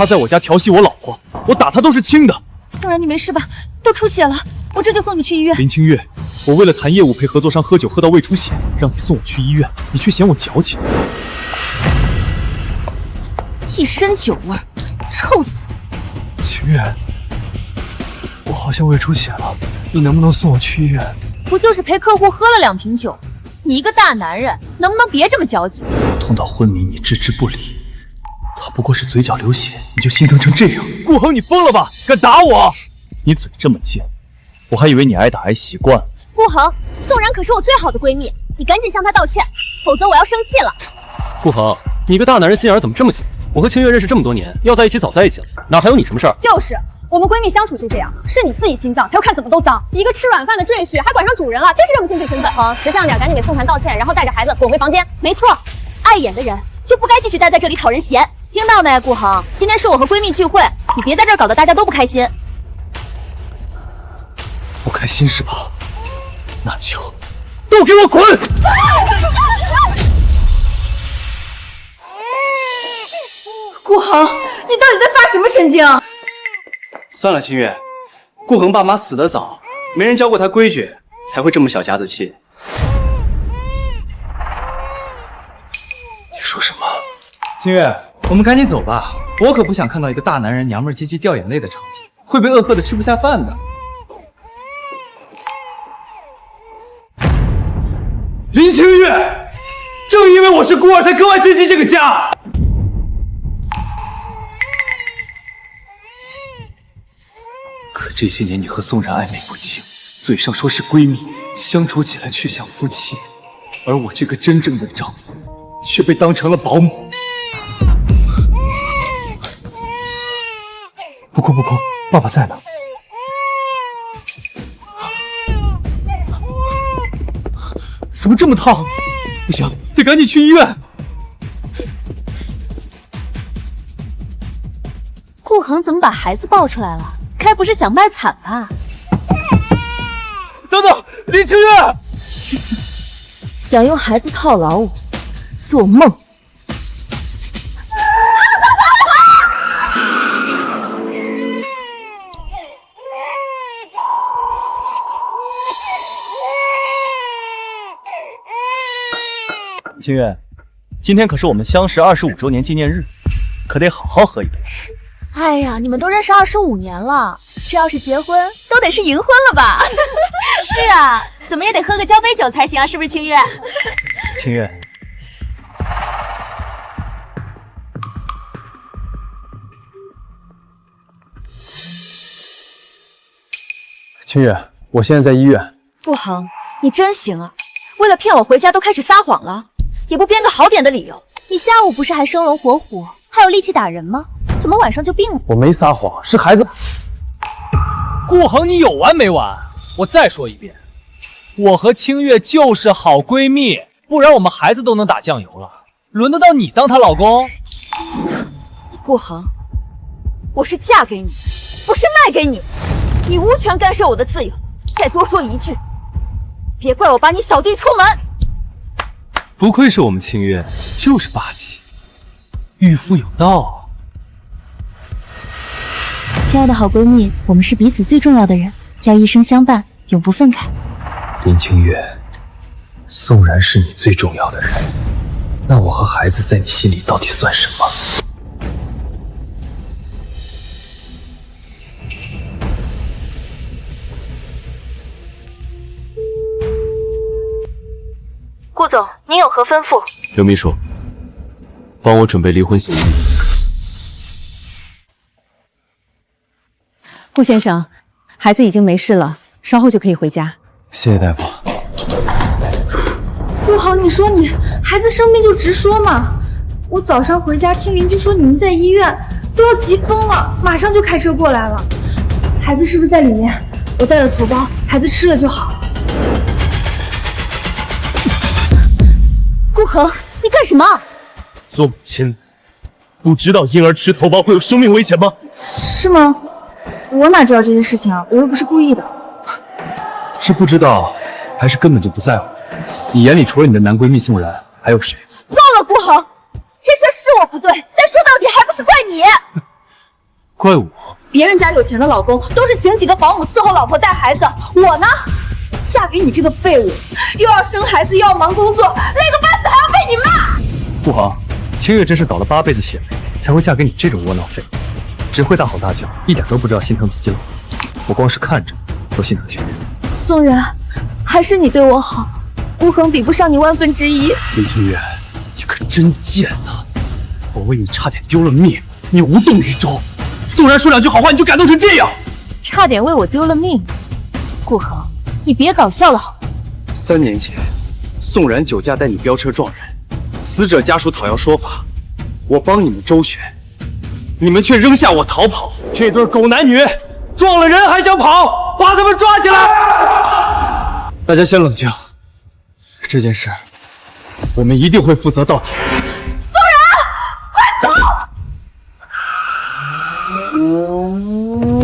他在我家调戏我老婆，我打他都是轻的。宋然，你没事吧？都出血了，我这就送你去医院。林清月，我为了谈业务陪合作商喝酒喝到胃出血，让你送我去医院，你却嫌我矫情。一身酒味，臭死！清月，我好像胃出血了，你能不能送我去医院？不就是陪客户喝了2瓶酒？你一个大男人，能不能别这么矫情？痛到昏迷，你置之不理。他不过是嘴角流血，你就心疼成这样？顾恒，你疯了吧？敢打我！你嘴这么贱，我还以为你挨打挨习惯了。顾恒，宋然可是我最好的闺蜜，你赶紧向她道歉，否则我要生气了。顾恒，你一个大男人心眼怎么这么小？我和清月认识这么多年，要在一起早在一起了，哪还有你什么事儿？就是，我们闺蜜相处就这样，是你自己心脏才会看怎么都脏。一个吃软饭的赘婿还管上主人了，真是认不清自己身份。好，识相点，赶紧给宋檀道歉，然后带着孩子滚回房间。没错，碍眼的人就不该继续待在这里讨人嫌。听到没，顾恒？今天是我和闺蜜聚会，你别在这儿搞得大家都不开心。不开心是吧？那就都给我滚！顾恒，你到底在发什么神经？算了，清月，顾恒爸妈死得早，没人教过他规矩，才会这么小家子气。你说什么？清月，我们赶紧走吧，我可不想看到一个大男人娘们唧唧掉眼泪的场景，会被饿喝的吃不下饭的。林清月，正因为我是孤儿，才格外珍惜这个家。可这些年你和宋然暧昧不清，嘴上说是闺蜜，相处起来却像夫妻，而我这个真正的丈夫却被当成了保姆。不哭不哭，爸爸在呢。怎么这么烫？不行，得赶紧去医院。顾恒怎么把孩子抱出来了？该不是想卖惨吧？等等，林清月，想用孩子套牢我，做梦！清月，今天可是我们相识25周年纪念日，可得好好喝一杯。哎呀，你们都认识25年了，这要是结婚，都得是银婚了吧？是啊，怎么也得喝个交杯酒才行啊，是不是清月？清月，清月，我现在在医院。顾恒，你真行啊，为了骗我回家都开始撒谎了。也不编个好点的理由。你下午不是还生龙活虎，还有力气打人吗？怎么晚上就病了？我没撒谎，是孩子。顾恒，你有完没完？我再说一遍，我和清月就是好闺蜜，不然我们孩子都能打酱油了，轮得到你当她老公？顾恒，我是嫁给你，不是卖给你，你无权干涉我的自由。再多说一句，别怪我把你扫地出门。不愧是我们清月，就是霸气，御夫有道啊！亲爱的好闺蜜，我们是彼此最重要的人，要一生相伴，永不分开。林清月，宋然是你最重要的人，那我和孩子在你心里到底算什么？顾总，您有何吩咐？刘秘书，帮我准备离婚协议。顾先生，孩子已经没事了，稍后就可以回家。谢谢大夫。顾恒，你说你孩子生病就直说嘛。我早上回家听邻居说你们在医院，都要急疯了，马上就开车过来了。孩子是不是在里面？我带了头孢，孩子吃了就好了。顾恒，你干什么？做母亲，不知道婴儿吃头孢会有生命危险吗？是吗？我哪知道这些事情啊，我又不是故意的。是不知道，还是根本就不在乎？你眼里除了你的男闺蜜宋然，还有谁？够了，顾恒，这事是我不对，但说到底还不是怪你。怪我？别人家有钱的老公都是请几个保姆伺候老婆带孩子，我呢，嫁给你这个废物，又要生孩子又要忙工作，累个半死还要被你骂。顾航，清月真是倒了8辈子血霉，才会嫁给你这种窝囊废，只会大吼大叫，一点都不知道心疼自己老婆。我光是看着都心疼清月。宋然，还是你对我好，顾恒比不上你1/1000。林清月，你可真贱呐！我为你差点丢了命，你无动于衷。宋然说2句好话你就感动成这样，差点为我丢了命。顾恒，你别搞笑了好吗？3年前，宋然酒驾带你飙车撞人，死者家属讨要说法，我帮你们周旋，你们却扔下我逃跑。这对狗男女撞了人还想跑，把他们抓起来！大家先冷静，这件事我们一定会负责到底。宋然，快走！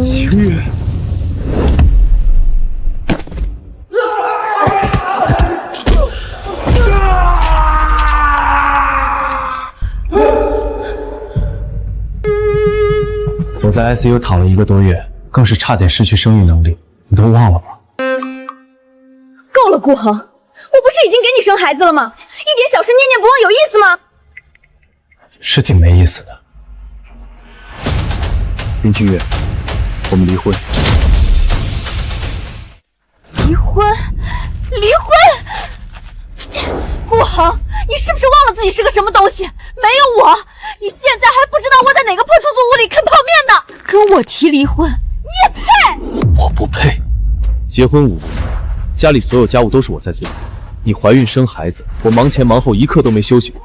清月，我在 ICU 躺了1个多月，更是差点失去生育能力，你都忘了吗？够了，顾恒，我不是已经给你生孩子了吗？一点小事念念不忘有意思吗？是挺没意思的。林清月，我们离婚。离婚？离婚？顾恒，你是不是忘了自己是个什么东西？没有我，你现在还不知道窝在哪个破出租屋里啃泡面呢！跟我提离婚，你也配？我不配。结婚5年，家里所有家务都是我在做。你怀孕生孩子，我忙前忙后，一刻都没休息过。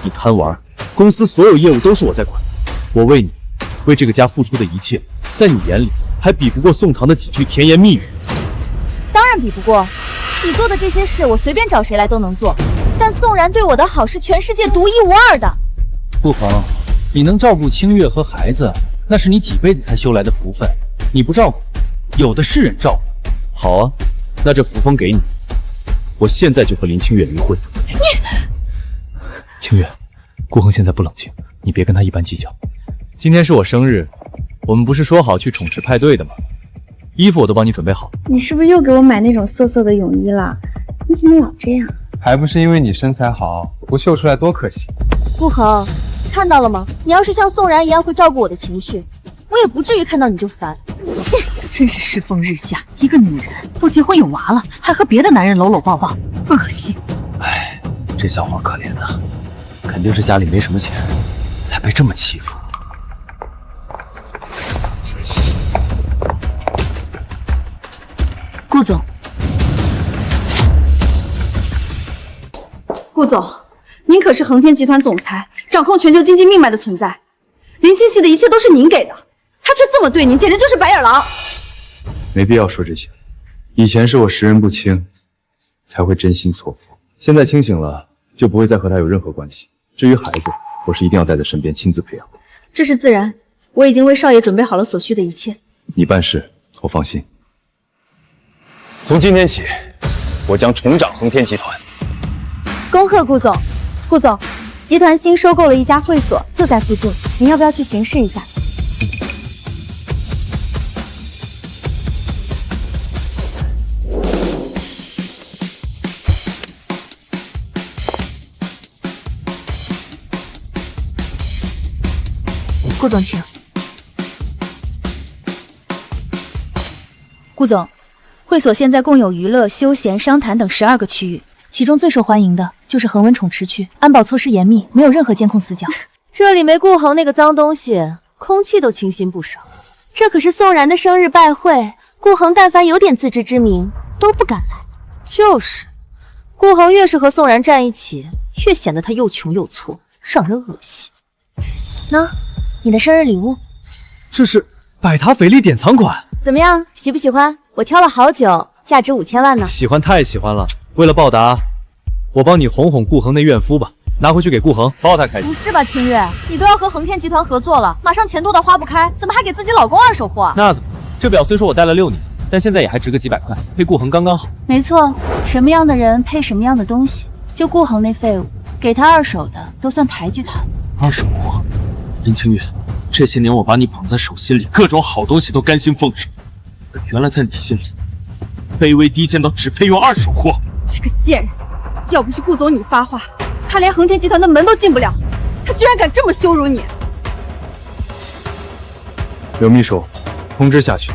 你贪玩，公司所有业务都是我在管。我为你，为这个家付出的一切，在你眼里还比不过宋唐的几句甜言蜜语。当然比不过，你做的这些事，我随便找谁来都能做。但宋然对我的好是全世界独一无二的。顾恒，你能照顾清月和孩子，那是你几辈子才修来的福分。你不照顾，有的是人照顾。好啊，那这福分给你，我现在就和林清月离婚。你，清月，顾恒现在不冷静，你别跟他一般计较。今天是我生日，我们不是说好去宠池派对的吗？衣服我都帮你准备好。你是不是又给我买那种色色的泳衣了？你怎么老这样？还不是因为你身材好，不秀出来多可惜。顾恒，看到了吗？你要是像宋然一样会照顾我的情绪，我也不至于看到你就烦。真是世风日下，一个女人都结婚有娃了，还和别的男人搂搂抱抱，恶心。哎，这小伙可怜啊，肯定是家里没什么钱，才被这么欺负。顾总，顾总，您可是恒天集团总裁，掌控全球经济命脉的存在。林清溪的一切都是您给的，他却这么对您，简直就是白眼狼。没必要说这些。以前是我识人不清，才会真心错付。现在清醒了，就不会再和他有任何关系。至于孩子，我是一定要带在身边，亲自培养。这是自然，我已经为少爷准备好了所需的一切。你办事，我放心。从今天起，我将重掌恒天集团。恭贺顾总！顾总，集团新收购了一家会所，就在附近，您要不要去巡视一下？顾总请。顾总，会所现在共有娱乐、休闲、商谈等12个区域，其中最受欢迎的就是恒温宠池区，安保措施严密，没有任何监控死角。这里没顾恒那个脏东西，空气都清新不少。这可是宋然的生日拜会，顾恒但凡有点自知之明都不敢来。就是，顾恒越是和宋然站一起，越显得他又穷又粗，让人恶心。喏，你的生日礼物。这是百达翡丽典藏款，怎么样，喜不喜欢？我挑了好久，价值5000万呢。喜欢，太喜欢了。为了报答，我帮你哄哄顾恒那怨夫吧，拿回去给顾恒，包他开心。不是吧，清月，你都要和恒天集团合作了，马上钱多到花不开，怎么还给自己老公二手货？那怎么？这表虽说我戴了6年，但现在也还值个几百块，配顾恒刚刚好。没错，什么样的人配什么样的东西。就顾恒那废物，给他二手的都算抬举他。二手货？林清月，这些年我把你绑在手心里，各种好东西都甘心奉上，可原来在你心里，卑微低贱到只配用二手货。这个贱人，要不是顾总你发话，他连恒天集团的门都进不了。他居然敢这么羞辱你！刘秘书，通知下去，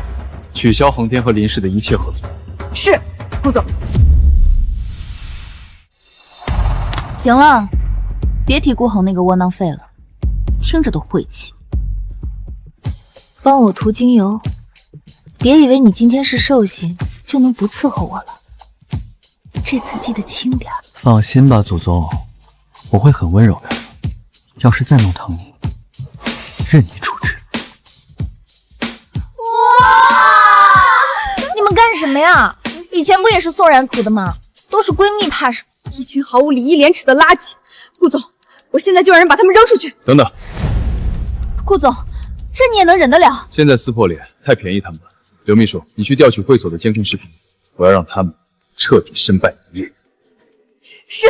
取消恒天和林氏的一切合作。是，顾总。行了，别提顾恒那个窝囊废了，听着都晦气。帮我涂精油，别以为你今天是寿星就能不伺候我了。这次记得轻点。放心吧，祖宗，我会很温柔的。要是再弄疼你，任你处置。哇！你们干什么呀？以前不也是宋然涂的吗？都是闺蜜，怕什么？一群毫无礼义廉耻的垃圾！顾总，我现在就让人把他们扔出去！等等，顾总，这你也能忍得了？现在撕破脸太便宜他们了。刘秘书，你去调取会所的监控视频，我要让他们彻底身败名裂。是。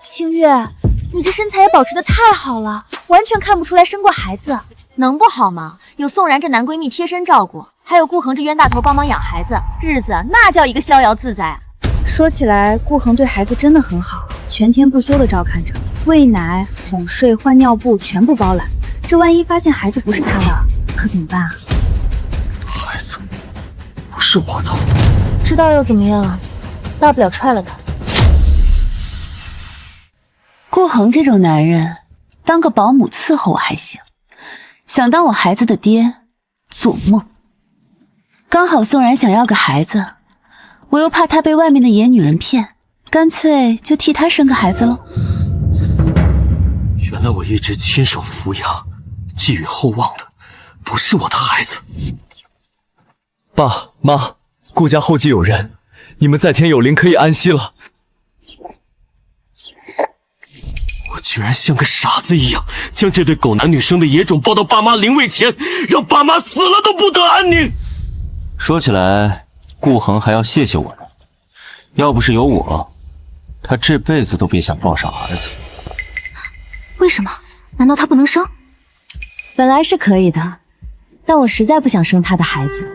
清月，你这身材也保持得太好了，完全看不出来生过孩子，能不好吗？有宋然这男闺蜜贴身照顾，还有顾恒这冤大头帮忙养孩子，日子那叫一个逍遥自在啊！说起来，顾恒对孩子真的很好，全天不休的照看着，喂奶、哄睡、换尿布全部包揽。这万一发现孩子不是他的，可怎么办啊？孩子不是我的，知道又怎么样？大不了踹了他。顾恒这种男人，当个保姆伺候我还行，想当我孩子的爹，做梦。刚好宋然想要个孩子，我又怕他被外面的野女人骗，干脆就替他生个孩子喽。原来我一直亲手抚养、寄予厚望的，不是我的孩子。爸妈，顾家后继有人，你们在天有灵，可以安息了。我居然像个傻子一样，将这对狗男女生的野种抱到爸妈灵位前，让爸妈死了都不得安宁。说起来，顾恒还要谢谢我呢，要不是有我，他这辈子都别想抱上儿子。为什么？难道他不能生？本来是可以的，但我实在不想生他的孩子，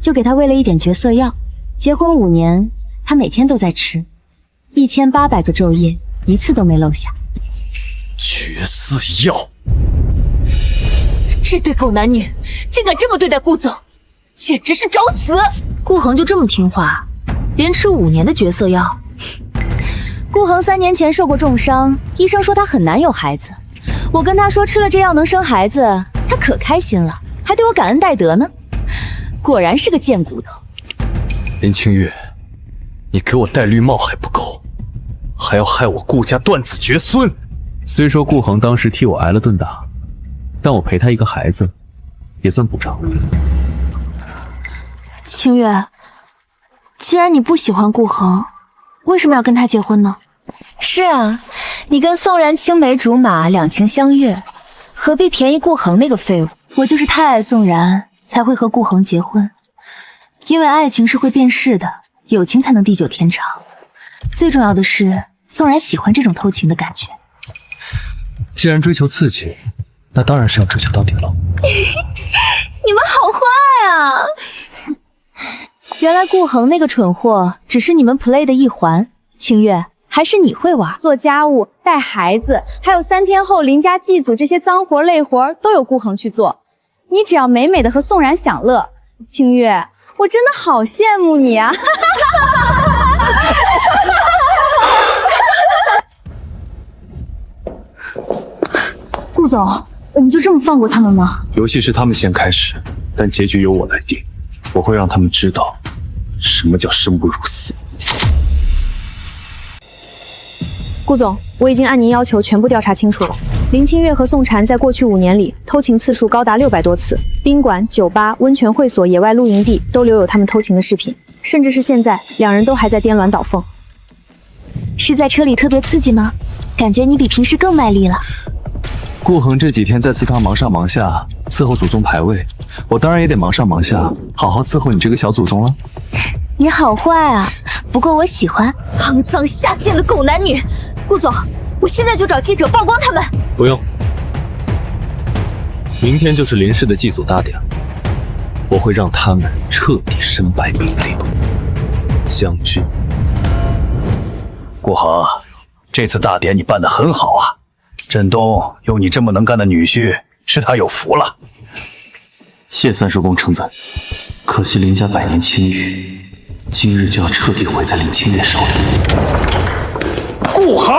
就给他喂了一点绝色药。结婚5年，他每天都在吃，1800个昼夜，一次都没漏下。绝色药，这对狗男女竟敢这么对待顾总，简直是找死！顾恒就这么听话，连吃5年的绝色药。顾恒3年前受过重伤，医生说他很难有孩子。我跟他说吃了这药能生孩子，他可开心了，还对我感恩戴德呢。果然是个贱骨头。林清月，你给我戴绿帽还不够，还要害我顾家断子绝孙。虽说顾恒当时替我挨了顿打，但我陪他一个孩子，也算补偿。清月，既然你不喜欢顾恒，为什么要跟他结婚呢？是啊，你跟宋然青梅竹马，两情相悦，何必便宜顾恒那个废物？我就是太爱宋然，才会和顾恒结婚。因为爱情是会变质的，友情才能地久天长。最重要的是，宋然喜欢这种偷情的感觉。既然追求刺激，那当然是要追求到底了。你们好坏啊！原来顾恒那个蠢货只是你们 play 的一环。清月，还是你会玩，做家务、带孩子，还有3天后邻家祭祖这些脏活累活都有顾恒去做。你只要美美的和宋然享乐。清月，我真的好羡慕你啊！顾总，我们就这么放过他们吗？游戏是他们先开始，但结局由我来定。我会让他们知道什么叫生不如死。顾总，我已经按您要求全部调查清楚了。林清月和宋婵在过去5年里偷情次数高达600多次，宾馆、酒吧、温泉会所、野外露营地都留有他们偷情的视频，甚至是现在2人都还在颠鸾倒凤。是在车里特别刺激吗？感觉你比平时更卖力了。顾恒这几天在祠堂忙上忙下伺候祖宗牌位，我当然也得忙上忙下，好好伺候你这个小祖宗了。你好坏啊，不过我喜欢。肮脏下贱的狗男女！顾总，我现在就找记者曝光他们。不用，明天就是林氏的祭祖大典，我会让他们彻底身败名裂。将军，顾恒，这次大典你办得很好啊！振东有你这么能干的女婿，是他有福了。谢三叔公称赞，可惜林家百年清誉，今日就要彻底毁在林清月手里。顾恒，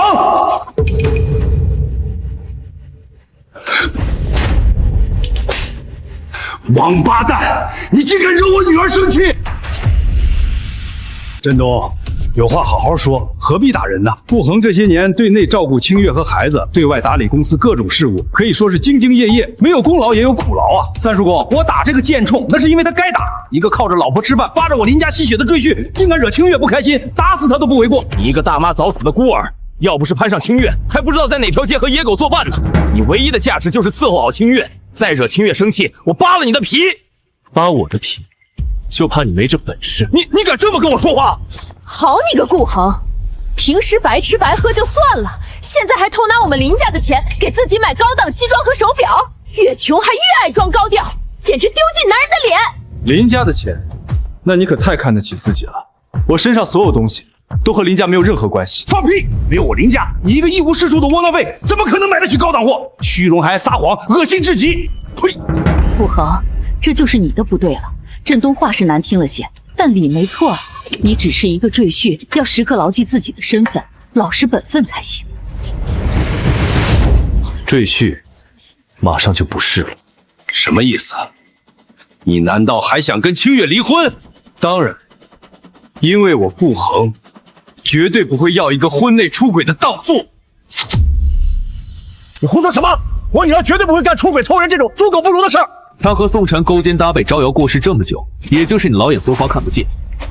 王八蛋，你竟敢惹我女儿生气！振东，有话好好说，何必打人呢？顾恒这些年对内照顾清月和孩子，对外打理公司各种事务，可以说是兢兢业业，没有功劳也有苦劳啊。三叔公，我打这个贱冲，那是因为他该打。一个靠着老婆吃饭、扒着我林家吸血的赘婿，竟敢惹清月不开心，打死他都不为过。你一个大妈早死的孤儿，要不是攀上清月，还不知道在哪条街和野狗作伴呢。你唯一的价值就是伺候好清月，再惹清月生气，我扒了你的皮。扒我的皮，就怕你没这本事。你敢这么跟我说话？好你个顾恒，平时白吃白喝就算了，现在还偷拿我们林家的钱给自己买高档西装和手表，越穷还越爱装高调，简直丢尽男人的脸。林家的钱，那你可太看得起自己了。我身上所有东西都和林家没有任何关系。放屁！没有我林家，你一个一无是处的窝囊废，怎么可能买得起高档货？虚荣还撒谎，恶心至极！呸！顾恒，这就是你的不对了。振东话是难听了些，但理没错。你只是一个赘婿，要时刻牢记自己的身份，老实本分才行。赘婿，马上就不是了。什么意思？你难道还想跟清月离婚？当然，因为我顾恒绝对不会要一个婚内出轨的荡妇。你胡说什么？我女儿绝对不会干出轨偷人这种猪狗不如的事儿。他和宋婵勾肩搭背招摇过市这么久，也就是你老眼昏花看不见。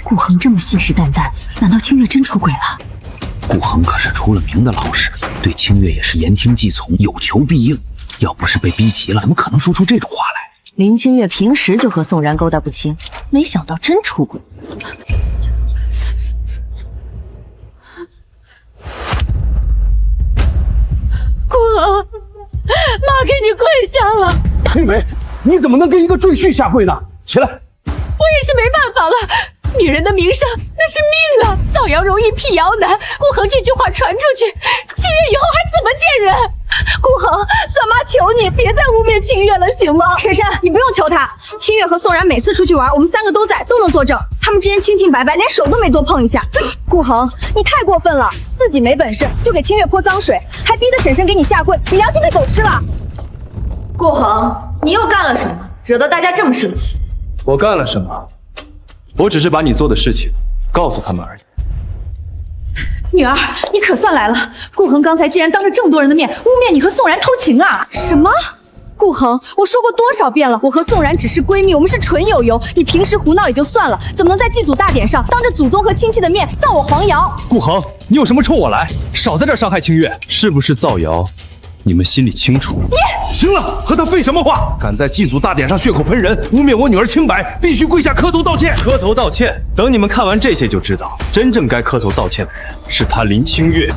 顾恒这么信誓旦旦，难道清月真出轨了？顾恒可是出了名的老实，对清月也是言听计从，有求必应。要不是被逼急了，怎么可能说出这种话来？林清月平时就和宋然勾搭不清，没想到真出轨。顾恒，妈给你跪下了。黑梅，你怎么能跟一个赘婿下跪呢？起来！我也是没办法了，女人的名声那是命啊，造谣容易辟谣难。顾恒这句话传出去，清月以后还怎么见人？顾恒，算妈求你别再污蔑清月了，行吗？珊珊，你不用求他。清月和宋然每次出去玩，我们三个都在，都能作证。他们之间清清白白，连手都没多碰一下。顾恒，你太过分了，自己没本事就给清月泼脏水，还逼得婶婶给你下跪，你良心被狗吃了。顾恒，你又干了什么，惹得大家这么生气？我干了什么？我只是把你做的事情告诉他们而已。女儿，你可算来了！顾恒刚才竟然当着这么多人的面污蔑你和宋然偷情啊！什么？顾恒，我说过多少遍了，我和宋然只是闺蜜，我们是纯友谊。你平时胡闹也就算了，怎么能在祭祖大典上当着祖宗和亲戚的面造我黄谣？顾恒，你有什么冲我来？少在这伤害清月，是不是造谣？你们心里清楚。行了，和他废什么话？敢在祭祖大典上血口喷人，污蔑我女儿清白，必须跪下磕头道歉！磕头道歉？等你们看完这些就知道，真正该磕头道歉的人是他林清月。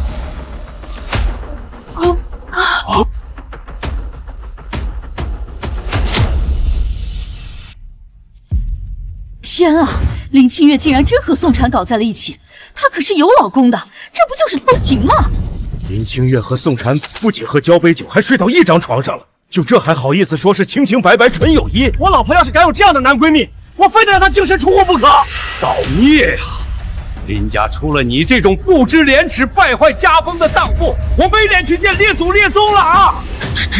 天啊，林清月竟然真和宋婵搞在了一起，她可是有老公的，这不就是偷情吗？林清月和宋婵不仅喝交杯酒，还睡到一张床上了，就这还好意思说是清清白白纯友谊？我老婆要是敢有这样的男闺蜜，我非得让她净身出户不可！造孽呀！林家出了你这种不知廉耻、败坏家风的荡妇，我没脸去见列祖列宗了啊！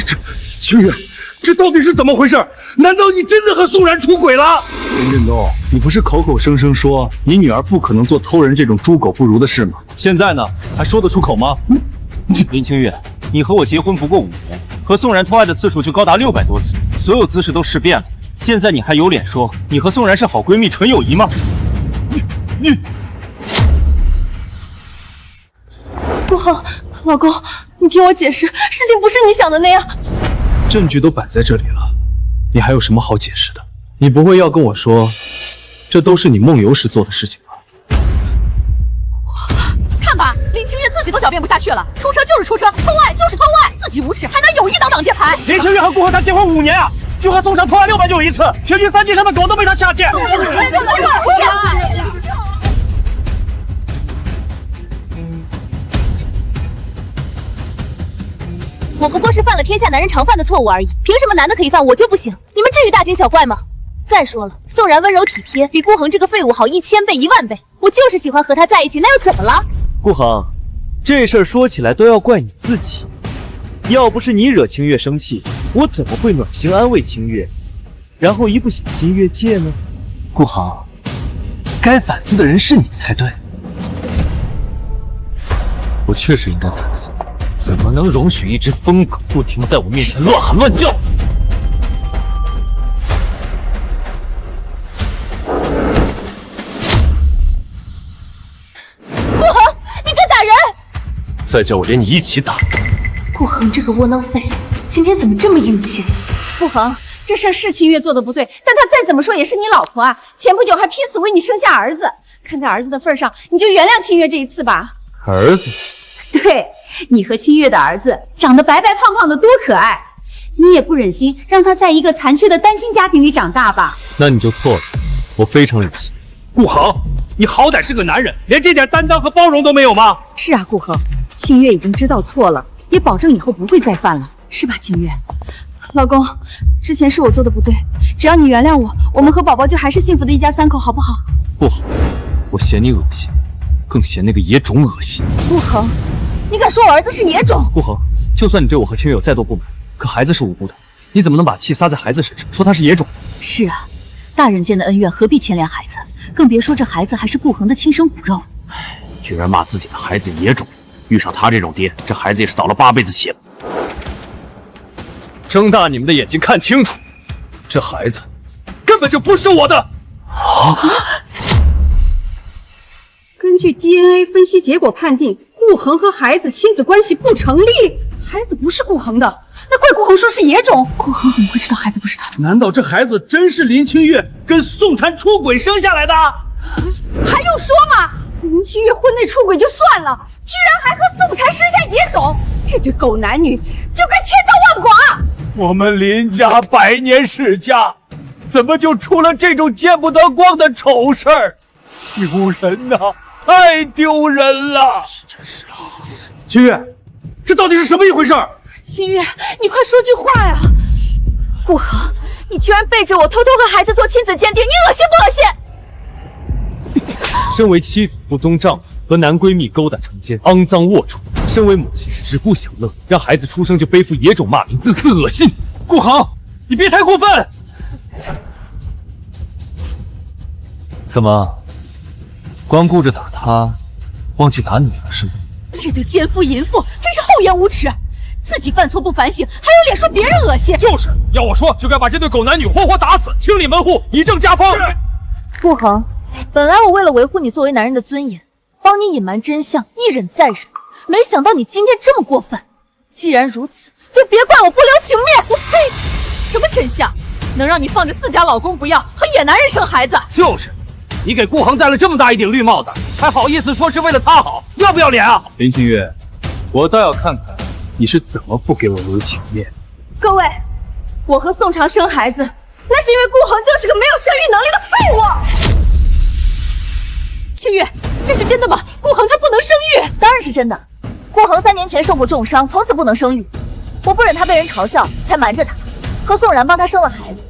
这，清月，这到底是怎么回事？难道你真的和宋然出轨了？林振东，你不是口口声声说你女儿不可能做偷人这种猪狗不如的事吗？现在呢，还说得出口吗？林清月，你和我结婚不过5年，和宋然偷爱的次数就高达600多次，所有姿势都试遍了。现在你还有脸说你和宋然是好闺蜜、纯友谊吗？你，顾恒，老公，你听我解释，事情不是你想的那样。证据都摆在这里了，你还有什么好解释的？你不会要跟我说，这都是你梦游时做的事情吧？林清月自己都狡辩不下去了，出车就是出车，偷爱就是偷爱，自己无耻还拿友谊当挡箭牌。林清月和顾恒才结婚5年啊，就和宋晨偷爱691次，平均3街上的狗都被他下贱。我不过是犯了天下男人常犯的错误而已，凭什么男的可以犯，我就不行？你们至于大惊小怪吗？再说了，宋然温柔体贴，比顾恒这个废物好1000倍10000倍。我就是喜欢和他在一起，那又怎么了？顾恒，这事儿说起来都要怪你自己，要不是你惹清月生气，我怎么会暖心安慰清月，然后一不小心越界呢？顾恒，该反思的人是你才对。我确实应该反思，怎么能容许一只疯狗不停在我面前乱喊乱叫？顾恒，你敢打人！再叫我连你一起打！顾恒这个窝囊废，今天怎么这么硬气？顾恒，这事是清月做的不对，但她再怎么说也是你老婆啊！前不久还拼死为你生下儿子，看在儿子的份上，你就原谅清月这一次吧。儿子？对，你和清月的儿子长得白白胖胖的，多可爱！你也不忍心让他在一个残缺的单亲家庭里长大吧？那你就错了，我非常有心。顾恒，你好歹是个男人，连这点担当和包容都没有吗？是啊，顾恒，清月已经知道错了，也保证以后不会再犯了，是吧，清月？老公，之前是我做的不对，只要你原谅我，我们和宝宝就还是幸福的一家3口，好不好？不好，我嫌你恶心，更嫌那个野种恶心。顾恒，你敢说我儿子是野种？顾恒，就算你对我和清月有再多不满，可孩子是无辜的，你怎么能把气撒在孩子身上，说他是野种？是啊，大人间的恩怨何必牵连孩子？更别说这孩子还是顾恒的亲生骨肉。居然骂自己的孩子野种，遇上他这种爹，这孩子也是倒了8辈子血了。睁大你们的眼睛看清楚，这孩子根本就不是我的。根据 DNA 分析结果判定，顾恒和孩子亲子关系不成立，孩子不是顾恒的，那怪顾恒说是野种。顾恒怎么会知道孩子不是他的？难道这孩子真是林清月跟宋婵出轨生下来的？还用说吗？林清月婚内出轨就算了，居然还和宋婵生下野种，这对狗男女就该千刀万剐！我们林家100年世家，怎么就出了这种见不得光的丑事儿？丢人呐！太丢人了！清月，这到底是什么一回事？清月，你快说句话呀！顾恒，你居然背着我偷偷和孩子做亲子间谍，你恶心不恶心？身为妻子不忠丈夫，和男闺蜜勾搭成奸，肮脏龌龊；身为母亲只顾享乐，让孩子出生就背负野种骂名，自私恶心。顾恒，你别太过分！怎么，光顾着打他，忘记打你了是吗？这对奸夫淫妇真是厚颜无耻，自己犯错不反省，还有脸说别人恶心。就是要我说，就该把这对狗男女活活打死，清理门户，以正家风。顾恒，本来我为了维护你作为男人的尊严，帮你隐瞒真相，一忍再忍，没想到你今天这么过分。既然如此，就别怪我不留情面。我呸！什么真相？能让你放着自家老公不要，和野男人生孩子？就是，你给顾恒戴了这么大一顶绿帽子，还好意思说是为了他好，要不要脸啊？林清月，我倒要看看你是怎么不给我留情面。各位，我和宋婵生孩子，那是因为顾恒就是个没有生育能力的废物。清月，这是真的吗？顾恒他不能生育？当然是真的。顾恒3年前受过重伤，从此不能生育。我不忍他被人嘲笑，才瞒着他，和宋然帮他生了孩子。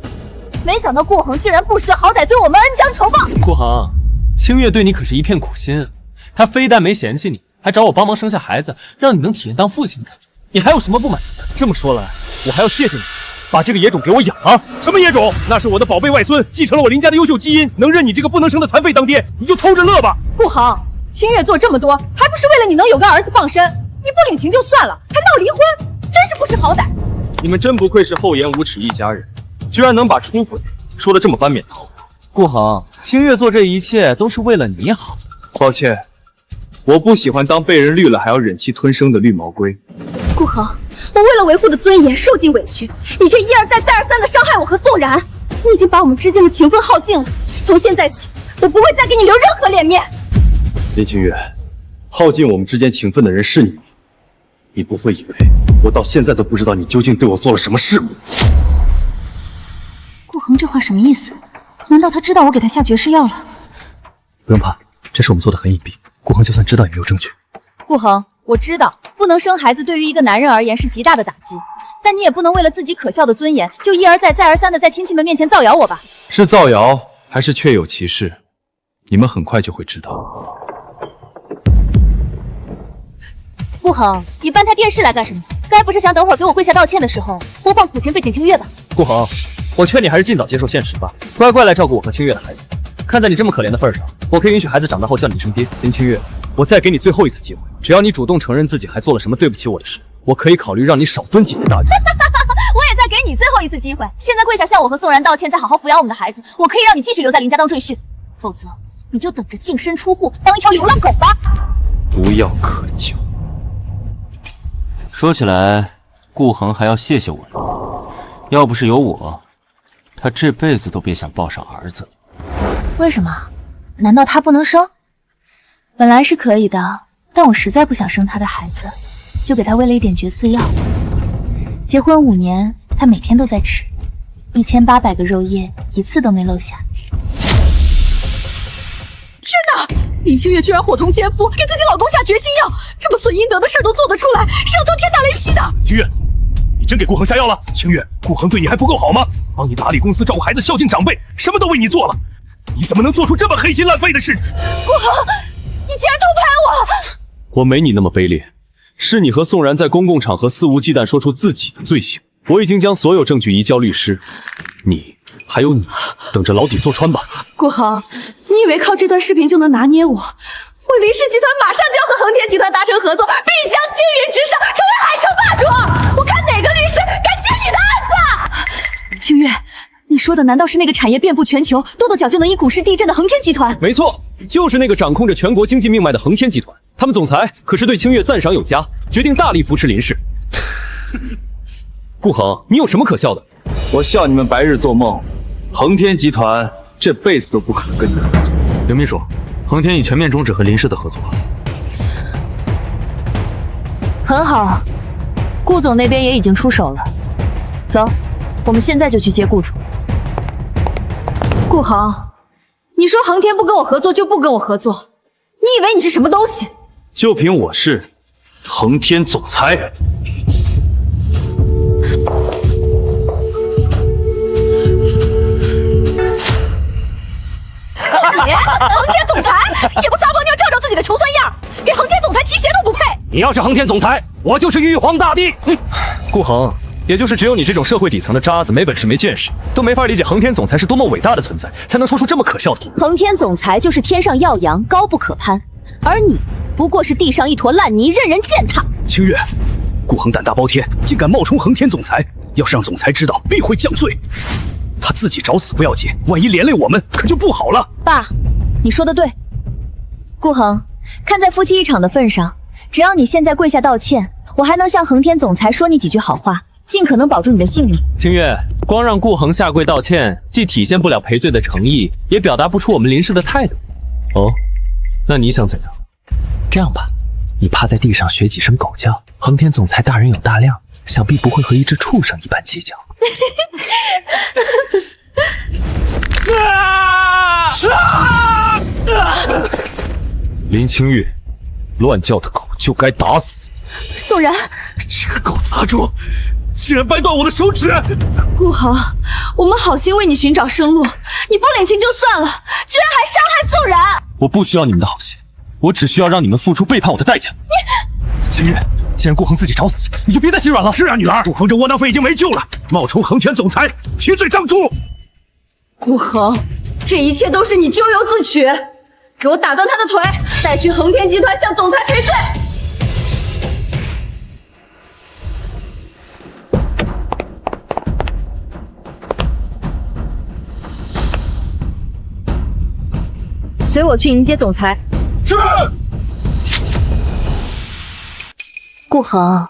没想到顾恒竟然不识好歹，对我们恩将仇报。顾恒，清月对你可是一片苦心，她非但没嫌弃你，还找我帮忙生下孩子，让你能体验当父亲的感觉。你还有什么不满足的？这么说来，我还要谢谢你，把这个野种给我养啊！什么野种？那是我的宝贝外孙，继承了我林家的优秀基因，能认你这个不能生的残废当爹，你就偷着乐吧。顾恒，清月做这么多，还不是为了你能有个儿子傍身？你不领情就算了，还闹离婚，真是不识好歹！你们真不愧是厚颜无耻一家人，居然能把出轨说得这么冠冕堂皇。顾恒，清月做这一切都是为了你好。抱歉，我不喜欢当被人绿了还要忍气吞声的绿毛龟。顾恒，我为了维护的尊严受尽委屈，你却一而再再而三的伤害我和宋然，你已经把我们之间的情分耗尽了。从现在起，我不会再给你留任何脸面。林清月，耗尽我们之间情分的人是你。你不会以为我到现在都不知道你究竟对我做了什么事吗？顾恒这话什么意思？难道他知道我给他下绝世药了？不用怕，这事我们做的很隐蔽，顾恒就算知道也没有证据。顾恒，我知道不能生孩子对于一个男人而言是极大的打击，但你也不能为了自己可笑的尊严，就一而再再而三的在亲戚们面前造谣我吧？是造谣还是确有其事？你们很快就会知道。顾恒，你搬台电视来干什么？该不是想等会儿给我跪下道歉的时候播放苦情背景清月吧？顾恒，我劝你还是尽早接受现实吧，乖乖来照顾我和清月的孩子。看在你这么可怜的份上，我可以允许孩子长大后叫你一声爹。林清月，我再给你最后一次机会，只要你主动承认自己还做了什么对不起我的事，我可以考虑让你少蹲几年大狱。我也再给你最后一次机会，现在跪下向我和宋然道歉，再好好抚养我们的孩子，我可以让你继续留在林家当赘婿，否则你就等着净身出户，当一条流浪狗吧。无药可救。说起来，顾恒还要谢谢我呢。要不是有我，他这辈子都别想抱上儿子。为什么？难道他不能生？本来是可以的，但我实在不想生他的孩子，就给他喂了一点绝嗣药。结婚5年，他每天都在吃，1800个肉液，一次都没漏下。天哪！林清月居然伙同奸夫给自己老公下绝心药，这么损阴德的事都做得出来，是要遭天打雷劈的！清月，你真给顾恒下药了？清月，顾恒对你还不够好吗？帮你打理公司，照顾孩子，孝敬长辈，什么都为你做了，你怎么能做出这么黑心烂肺的事？顾恒，你竟然偷拍我！我没你那么卑劣，是你和宋然在公共场合肆无忌惮说出自己的罪行，我已经将所有证据移交律师，你还有你，等着牢底坐穿吧。顾恒，你以为靠这段视频就能拿捏我？我林氏集团马上就要和恒天集团达成合作，并将青云直上，成为海城霸主。我看哪个律师敢接你的案子？清月，你说的难道是那个产业遍布全球、跺跺脚就能因股市地震的恒天集团？没错，就是那个掌控着全国经济命脉的恒天集团。他们总裁可是对清月赞赏有加，决定大力扶持林氏。顾恒，你有什么可笑的？我笑你们白日做梦。恒天集团这辈子都不可能跟你们合作。刘秘书，恒天已全面终止和林氏的合作。很好，顾总那边也已经出手了。走，我们现在就去接顾总。顾恒，你说恒天不跟我合作就不跟我合作，你以为你是什么东西？就凭我是恒天总裁。你恒天总裁也不撒泡尿照照自己的穷酸样，给恒天总裁提鞋都不配。你要是恒天总裁，我就是玉皇大帝。顾恒，也就是只有你这种社会底层的渣子，没本事没见识，都没法理解恒天总裁是多么伟大的存在，才能说出这么可笑的话。恒天总裁就是天上耀阳，高不可攀，而你不过是地上一坨烂泥，任人践踏。清月，顾恒胆大包天，竟敢冒充恒天总裁，要是让总裁知道，必会降罪。他自己找死不要紧，万一连累我们，可就不好了。爸，你说的对。顾恒，看在夫妻一场的份上，只要你现在跪下道歉，我还能向恒天总裁说你几句好话，尽可能保住你的性命。清月，光让顾恒下跪道歉，既体现不了赔罪的诚意，也表达不出我们林氏的态度。哦，那你想怎样？这样吧，你趴在地上学几声狗叫，恒天总裁大人有大量，想必不会和一只畜生一般计较。林清月，乱叫的狗就该打死。宋然，这个狗杂种，竟然掰断我的手指！顾恒，我们好心为你寻找生路，你不领情就算了，居然还伤害宋然！我不需要你们的好心，我只需要让你们付出背叛我的代价。清月，既然顾恒自己找死，你就别再心软了。是啊，女儿，顾恒这窝囊废已经没救了，冒充恒天总裁，提罪当诛。顾恒，这一切都是你咎由自取，给我打断他的腿，带去恒天集团向总裁赔罪。随我去迎接总裁。是。顾恒，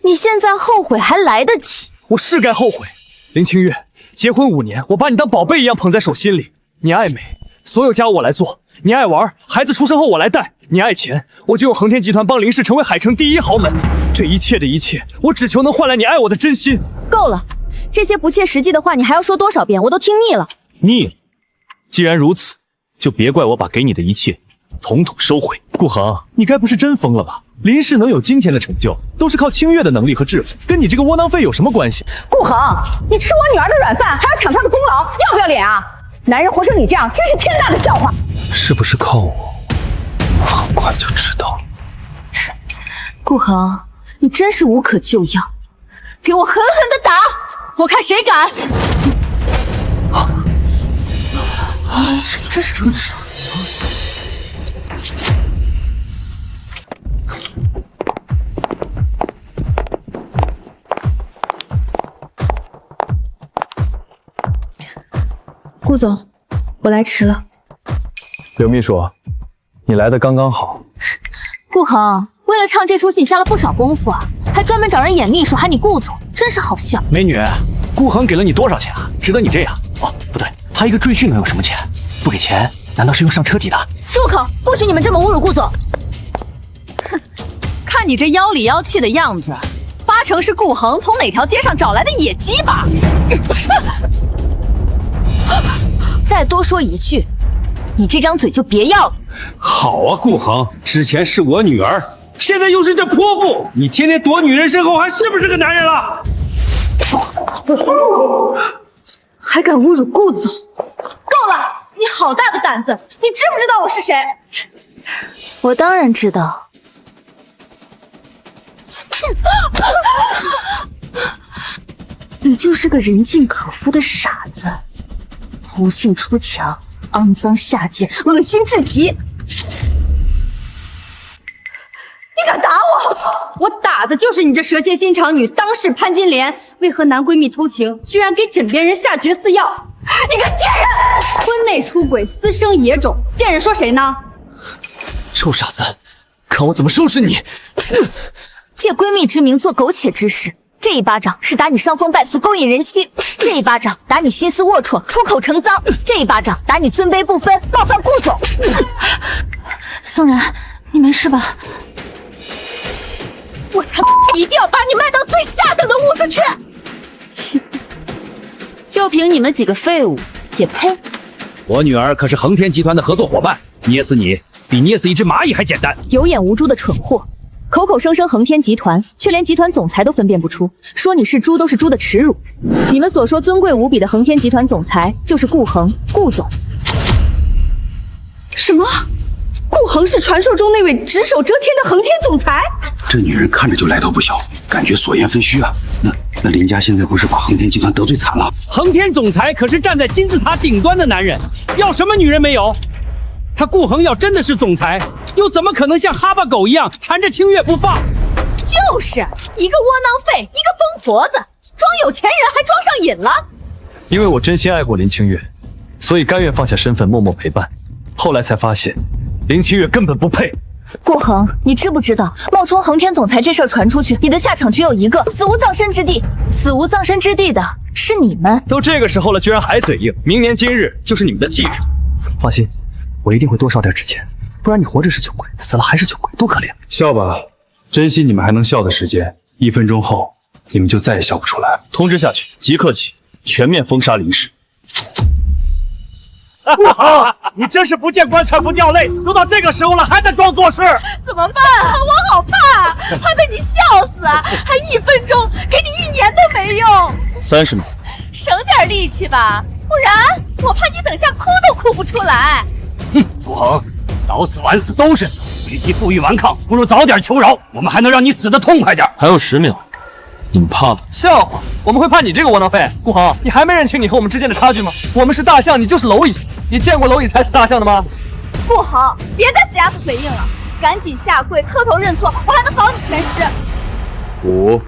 你现在后悔还来得及。我是该后悔。林清月，结婚5年，我把你当宝贝一样捧在手心里。你爱美，所有家务我来做；你爱玩，孩子出生后我来带。你爱钱，我就用恒天集团帮林氏成为海城第1豪门。这一切的一切，我只求能换来你爱我的真心。够了，这些不切实际的话，你还要说多少遍？我都听腻了。腻了。既然如此，就别怪我把给你的一切统统收回。顾恒，你该不是真疯了吧？林氏能有今天的成就，都是靠清月的能力和智慧，跟你这个窝囊废有什么关系？顾恒，你吃我女儿的软饭，还要抢她的功劳，要不要脸啊？男人活成你这样，真是天大的笑话。是不是靠我？我很快就知道了。顾恒，你真是无可救药，给我狠狠的打，我看谁敢！这是顾总，我来迟了。刘秘书，你来的刚刚好。顾恒，为了唱这出戏下了不少功夫啊，还专门找人演秘书喊你顾总，真是好笑。美女，顾恒给了你多少钱啊？值得你这样？哦，不对，他一个赘婿能有什么钱？不给钱，难道是用上车底的？住口！不许你们这么侮辱顾总！哼，看你这妖里妖气的样子，八成是顾恒从哪条街上找来的野鸡吧？再多说一句，你这张嘴就别要了。好啊，顾恒，之前是我女儿，现在又是这泼妇，你天天躲女人身后，还是不是个男人了？还敢侮辱顾总！够了！你好大的胆子！你知不知道我是谁？我当然知道。你就是个人尽可夫的傻子，红杏出墙，肮脏下贱，恶心至极！你敢打我？我打的就是你这蛇蝎心肠女当世潘金莲，为和男闺蜜偷情，居然给枕边人下绝嗣药！你个贱人！婚内出轨，私生野种，贱人说谁呢？臭傻子，看我怎么收拾你！借闺蜜之名做苟且之事，这一巴掌是打你伤风败俗，勾引人妻；这一巴掌打你心思龌龊，出口成脏；这一巴掌打你尊卑不分，冒犯顾总。宋然，你没事吧？我他妈一定要把你卖到最下等的屋子去！就凭你们几个废物，也配？我女儿可是恒天集团的合作伙伴，捏死你比捏死一只蚂蚁还简单。有眼无珠的蠢货，口口声声恒天集团，却连集团总裁都分辨不出，说你是猪都是猪的耻辱。你们所说尊贵无比的恒天集团总裁，就是顾恒，顾总。什么？顾恒是传说中那位只手遮天的恒天总裁？这女人看着就来头不小，感觉所言非虚啊。那林家现在不是把恒天集团得罪惨了？恒天总裁可是站在金字塔顶端的男人，要什么女人没有？他顾恒要真的是总裁，又怎么可能像哈巴狗一样缠着清月不放？就是一个窝囊废，一个疯婆子，装有钱人还装上瘾了。因为我真心爱过林清月，所以甘愿放下身份默默陪伴。后来才发现，林清月根本不配。顾恒，你知不知道冒充恒天总裁这事儿传出去，你的下场只有一个，死无葬身之地。死无葬身之地的是你们。都这个时候了，居然还嘴硬，明年今日就是你们的忌日。放心，我一定会多烧点纸钱，不然你活着是穷鬼，死了还是穷鬼，多可怜。笑吧，珍惜你们还能笑的时间，1分钟后你们就再也笑不出来了。通知下去，即刻起，全面封杀林氏。顾恒，你真是不见棺材不掉泪，都到这个时候了还在装作事，怎么办啊？我好怕，怕被你笑死啊！还1分钟，给你1年都没用。30秒，省点力气吧，不然我怕你等下哭都哭不出来。哼，顾恒，早死晚死都是死，与其负隅顽抗，不如早点求饶，我们还能让你死得痛快点。还有10秒，你们怕了？笑话，我们会怕你这个窝囊废？顾恒，你还没认清你和我们之间的差距吗？我们是大象，你就是蝼蚁。你见过蝼蚁踩死大象的吗？顾恒，别再死鸭子嘴硬了，赶紧下跪磕头认错，我还能保你全尸。5、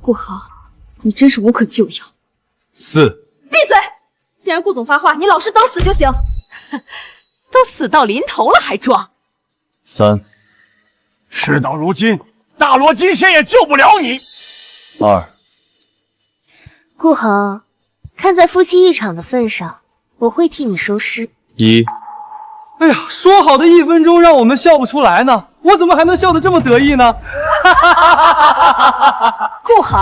顾恒，你真是无可救药。4。闭嘴！既然顾总发话，你老实等死就行。都死到临头了还装？3。事到如今，大罗金仙也救不了你。2。顾恒，看在夫妻一场的份上，我会替你收尸。1。哎呀，说好的1分钟让我们笑不出来呢，我怎么还能笑得这么得意呢？顾恒，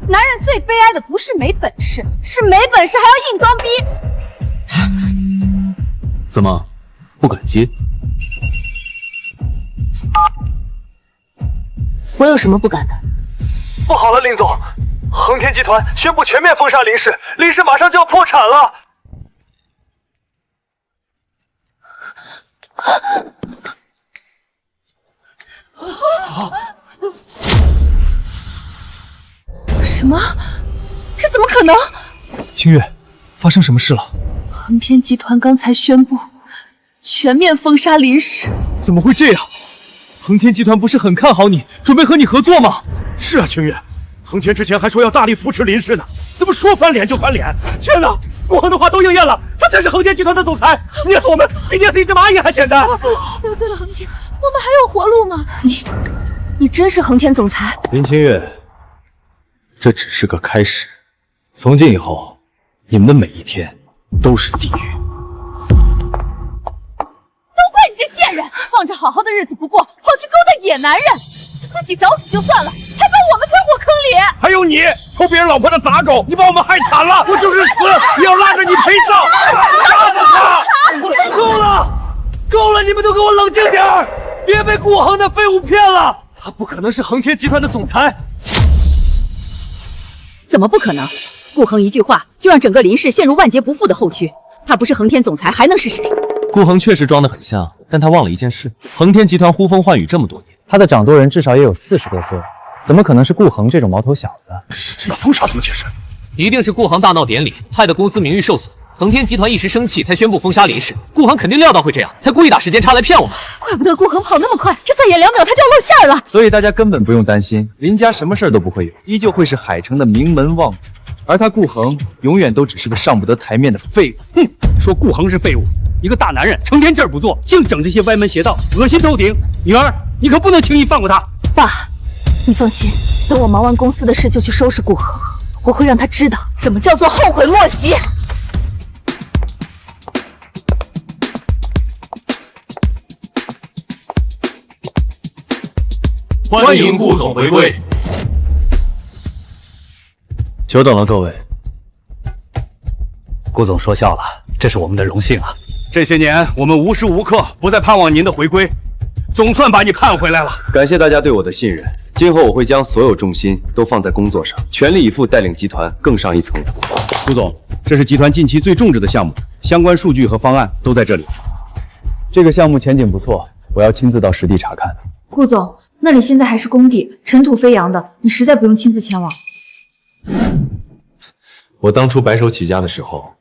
男人最悲哀的不是没本事，是没本事还要硬装逼。怎么不敢接？我有什么不敢的？不好了，林总，恒天集团宣布全面封杀林氏，林氏马上就要破产了。什么？这怎么可能？清月，发生什么事了？恒天集团刚才宣布全面封杀林氏。怎么会这样？恒天集团不是很看好你，准备和你合作吗？是啊，清月，恒天之前还说要大力扶持林氏呢，怎么说翻脸就翻脸？天哪，顾恒的话都应验了，他真是恒天集团的总裁，捏死我们比捏死一只蚂蚁还简单。得罪了恒天，我们还有活路吗？你真是恒天总裁？林清月，这只是个开始，从今以后，你们的每一天都是地狱。都怪你这贱人，放着好好的日子不过，跑去勾搭野男人，自己找死就算了，还把我们推火坑里。还有你，偷别人老婆的杂种，你把我们害惨了，我就是死也要拉着你陪葬，杀死他！够了，够了，你们都给我冷静点儿，别被顾恒的废物骗了，他不可能是恒天集团的总裁。怎么不可能？顾恒一句话就让整个林氏陷入万劫不复的后区，他不是恒天总裁还能是谁？顾恒确实装得很像，但他忘了一件事：恒天集团呼风唤雨这么多年，他的掌舵人至少也有40多岁，怎么可能是顾恒这种毛头小子？那封杀怎么解释？一定是顾恒大闹典礼，害得公司名誉受损。恒天集团一时生气，才宣布封杀林氏。顾恒肯定料到会这样，才故意打时间差来骗我们。怪不得顾恒跑那么快，这再演2秒他就要露馅了。所以大家根本不用担心，林家什么事儿都不会有，依旧会是海城的名门望族。而他顾恒永远都只是个上不得台面的废物。哼，说顾恒是废物，一个大男人成天这儿不做，净整这些歪门邪道，恶心透顶。女儿，你可不能轻易放过他。爸，你放心，等我忙完公司的事就去收拾顾恒，我会让他知道怎么叫做后悔莫及。欢迎顾总回归。久等了，各位。顾总说笑了，这是我们的荣幸啊。这些年我们无时无刻不在盼望您的回归，总算把你盼回来了。感谢大家对我的信任，今后我会将所有重心都放在工作上，全力以赴带领集团更上一层楼。顾总，这是集团近期最重视的项目，相关数据和方案都在这里。这个项目前景不错，我要亲自到实地查看。顾总，那里现在还是工地，尘土飞扬的，你实在不用亲自前往。我当初白手起家的时候，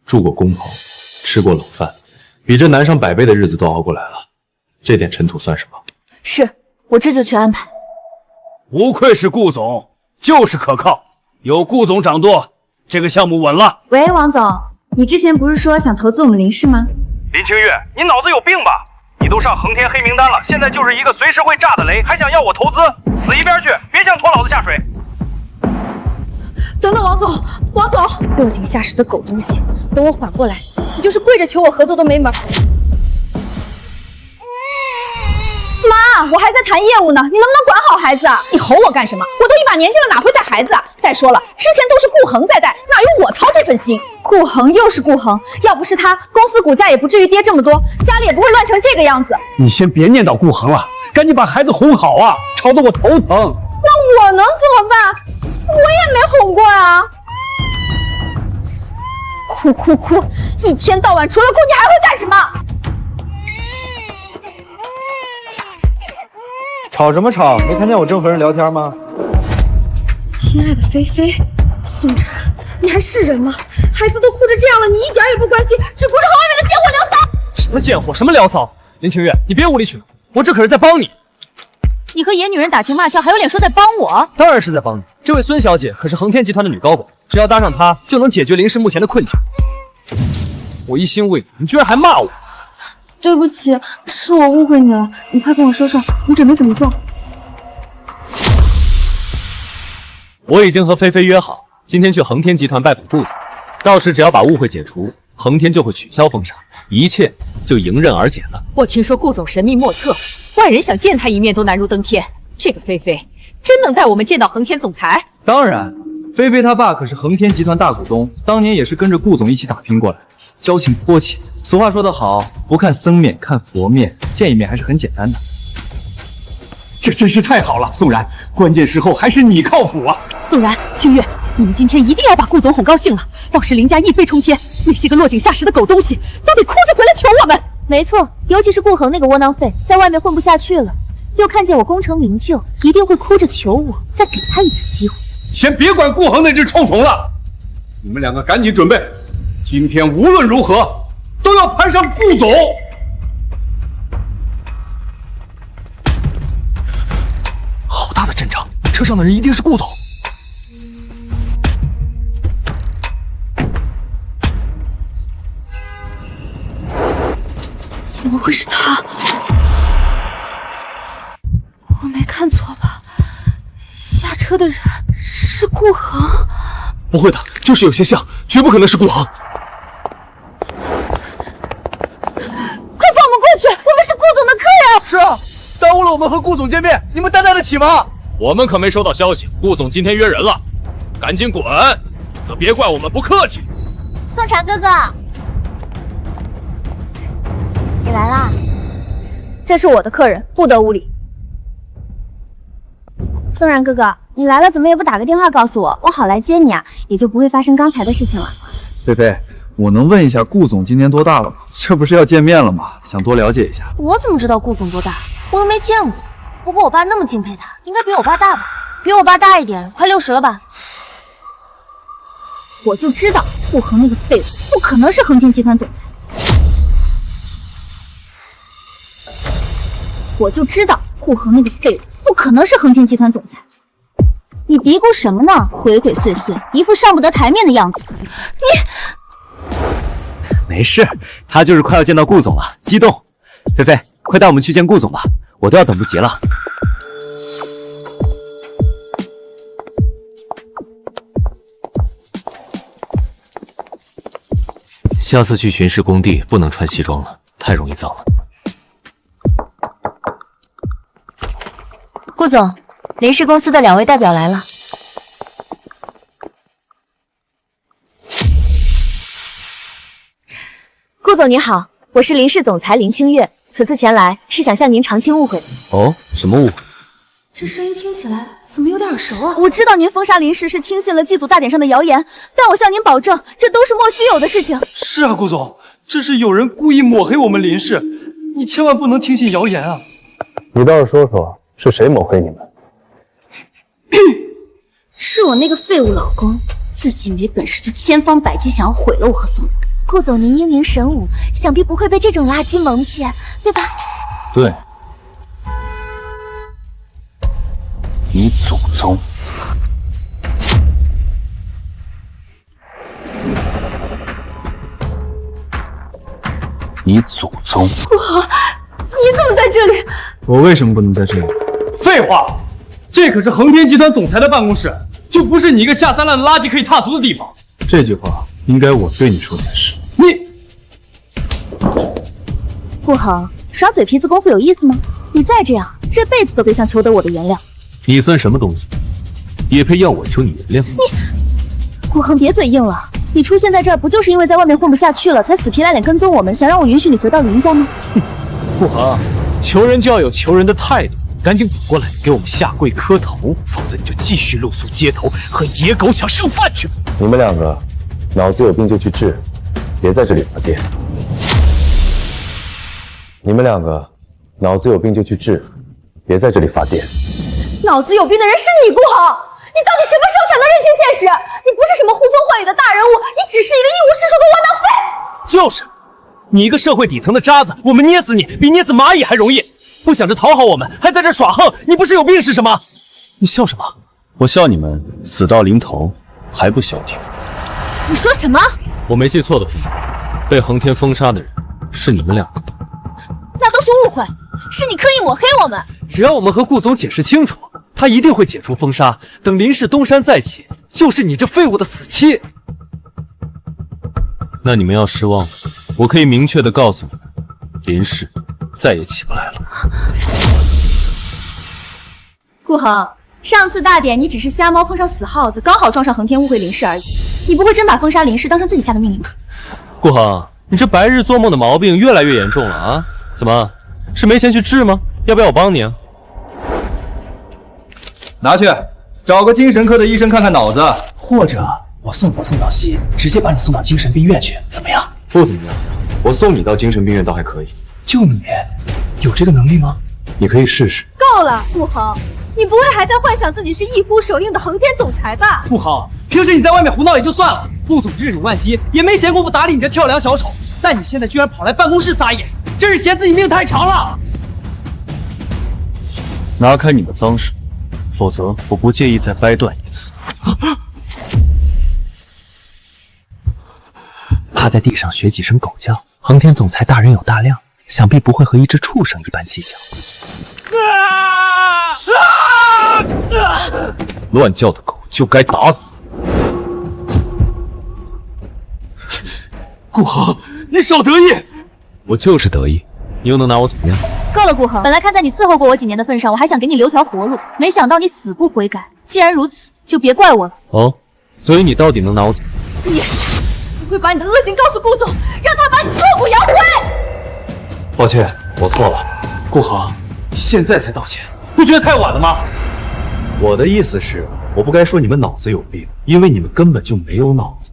住过工棚，吃过冷饭，比这难上100倍的日子都熬过来了，这点尘土算什么？是，我这就去安排。不愧是顾总，就是可靠，有顾总掌舵，这个项目稳了。喂，王总，你之前不是说想投资我们林氏吗？林清月，你脑子有病吧？你都上恒天黑名单了，现在就是一个随时会炸的雷，还想要我投资？死一边去！别想拖老子下水！等等，王总，王总，落井下石的狗东西！等我缓过来，你就是跪着求我合作都没门。妈，我还在谈业务呢，你能不能管好孩子啊？你吼我干什么？我都一把年纪了，哪会带孩子啊？再说了，之前都是顾恒在带，哪有我操这份心？顾恒又是顾恒，要不是他，公司股价也不至于跌这么多，家里也不会乱成这个样子。你先别念叨顾恒了，赶紧把孩子哄好啊，吵得我头疼。那我能怎么办？我也没哄过啊。哭哭哭，一天到晚除了哭你还会干什么？吵什么吵？没看见我正和人聊天吗？亲爱的菲菲，宋晨，你还是人吗？孩子都哭成这样了，你一点也不关心，只顾着和外面的贱货聊骚。什么贱货？什么聊骚？林清月，你别无理取闹，我这可是在帮你。你和野女人打情骂俏，还有脸说在帮我？当然是在帮你。这位孙小姐可是恒天集团的女高管，只要搭上她，就能解决林氏目前的困境。我一心为你，你居然还骂我！对不起，是我误会你了，你快跟我说说，你准备怎么做？我已经和菲菲约好，今天去恒天集团拜访顾总，到时只要把误会解除，恒天就会取消封杀，一切就迎刃而解了。我听说顾总神秘莫测，外人想见他一面都难如登天。这个菲菲真能带我们见到恒天总裁？当然，菲菲他爸可是恒天集团大股东，当年也是跟着顾总一起打拼过来的，交情颇浅。俗话说得好，不看僧面看佛面，见一面还是很简单的。这真是太好了，宋然，关键时候还是你靠谱啊！宋然、清月，你们今天一定要把顾总哄高兴了，到时林家一飞冲天，那些个落井下石的狗东西都得哭着回来求我们。没错，尤其是顾恒那个窝囊废，在外面混不下去了，又看见我功成名就，一定会哭着求我再给他一次机会。先别管顾恒那只臭虫了，你们两个赶紧准备，今天无论如何都要攀上顾总。好大的阵仗，车上的人一定是顾总。怎么会是他？我没看错吧？下车的人是顾恒？不会的，就是有些像，绝不可能是顾恒。快放我们过去！我们是顾总的客人。是啊，耽误了我们和顾总见面，你们担待得起吗？我们可没收到消息，顾总今天约人了，赶紧滚，则别怪我们不客气。宋禅哥哥，你来啦！这是我的客人，不得无礼。宋然哥哥，你来了怎么也不打个电话告诉我，我好来接你啊，也就不会发生刚才的事情了。菲菲，我能问一下顾总今年多大了吗？这不是要见面了吗？想多了解一下。我怎么知道顾总多大？我又没见过。不过我爸那么敬佩他，应该比我爸大吧？比我爸大一点，快60了吧？我就知道顾恒那个废物不可能是恒天集团总裁。我就知道顾恒那个废物不可能是恒天集团总裁。你嘀咕什么呢？鬼鬼祟祟，一副上不得台面的样子。你没事，他就是快要见到顾总了，激动。菲菲，快带我们去见顾总吧，我都要等不及了。下次去巡视工地不能穿西装了，太容易脏了。顾总，林氏公司的2位代表来了。顾总你好，我是林氏总裁林清月，此次前来是想向您偿清误会。哦，什么误会？这声音听起来怎么有点耳熟啊？我知道您封杀林氏是听信了祭祖大典上的谣言，但我向您保证，这都是莫须有的事情。是啊，顾总，这是有人故意抹黑我们林氏，你千万不能听信谣言啊！你倒是说说，是谁抹黑你们？是我那个废物老公，自己没本事就千方百计想要毁了我和宋然。顾总，您英明神武，想必不会被这种垃圾蒙骗，对吧？对。你祖宗！你祖宗！顾恒，你怎么在这里？我为什么不能在这里？废话，这可是恒天集团总裁的办公室，就不是你一个下三滥的垃圾可以踏足的地方。这句话应该我对你说才是。你，顾恒，耍嘴皮子功夫有意思吗？你再这样，这辈子都别想求得我的原谅。你算什么东西，也配要我求你原谅？顾恒，别嘴硬了。你出现在这儿，不就是因为在外面混不下去了，才死皮赖脸跟踪我们，想让我允许你回到林家吗？顾恒，求人就要有求人的态度，赶紧滚过来给我们下跪磕头，否则你就继续露宿街头，和野狗抢剩饭去。你们两个脑子有病就去治，别在这里发癫。你们两个脑子有病就去治，别在这里发癫。脑子有病的人是你，顾恒！你到底什么时候才能认清现实？你不是什么呼风唤雨的大人物，你只是一个一无是处的窝囊废！就是，你一个社会底层的渣子，我们捏死你比捏死蚂蚁还容易。不想着讨好我们，还在这耍横，你不是有病是什么？你笑什么？我笑你们死到临头还不消停。你说什么？我没记错的朋友，被恒天封杀的人是你们两个。那都是误会，是你刻意抹黑我们。只要我们和顾总解释清楚，他一定会解除封杀。等林氏东山再起，就是你这废物的死期。那你们要失望了。我可以明确的告诉你们，林氏再也起不来了。顾恒，上次大典你只是瞎猫碰上死耗子，刚好撞上横天误会林氏而已。你不会真把封杀林氏当成自己下的命令吧？顾恒，你这白日做梦的毛病越来越严重了啊！怎么，是没钱去治吗？要不要我帮你啊？拿去，找个精神科的医生看看脑子，或者我送到西，直接把你送到精神病院去，怎么样？不怎么样，我送你到精神病院倒还可以。就你有这个能力吗？你可以试试。够了，顾恒，你不会还在幻想自己是一呼手印的横天总裁吧？顾恒，平时你在外面胡闹也就算了，顾总日理万机，也没闲工夫打理你这跳梁小丑。但你现在居然跑来办公室撒野，真是嫌自己命太长了。拿开你的脏手，否则我不介意再掰断一次。趴在地上学几声狗叫，横天总裁大人有大量，想必不会和一只畜生一般计较。乱叫的狗就该打死。顾恒，你少得意！我就是得意，你又能拿我怎么样？够了，顾恒，本来看在你伺候过我几年的份上，我还想给你留条活路，没想到你死不悔改。既然如此，就别怪我了。哦，所以你到底能拿我怎么样？你会把你的恶行告诉顾总，让他把你挫骨扬灰。抱歉，我错了。顾恒，你现在才道歉，不觉得太晚了吗？我的意思是，我不该说你们脑子有病，因为你们根本就没有脑子。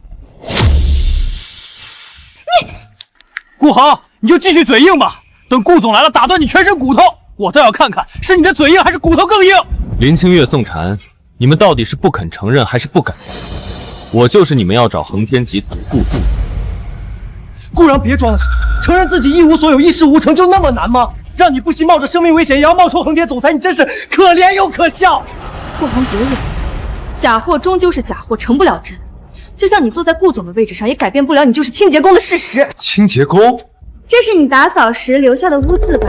顾恒，你就继续嘴硬吧，等顾总来了，打断你全身骨头，我倒要看看是你的嘴硬还是骨头更硬。林清月、宋婵，你们到底是不肯承认还是不敢？我就是你们要找横天集团的顾总。顾然别装了，承认自己一无所有、一事无成就那么难吗？让你不惜冒着生命危险也要冒充横天总裁，你真是可怜又可笑。顾恒嘴软，假货终究是假货，成不了真。就像你坐在顾总的位置上，也改变不了你就是清洁工的事实。清洁工？这是你打扫时留下的污渍吧？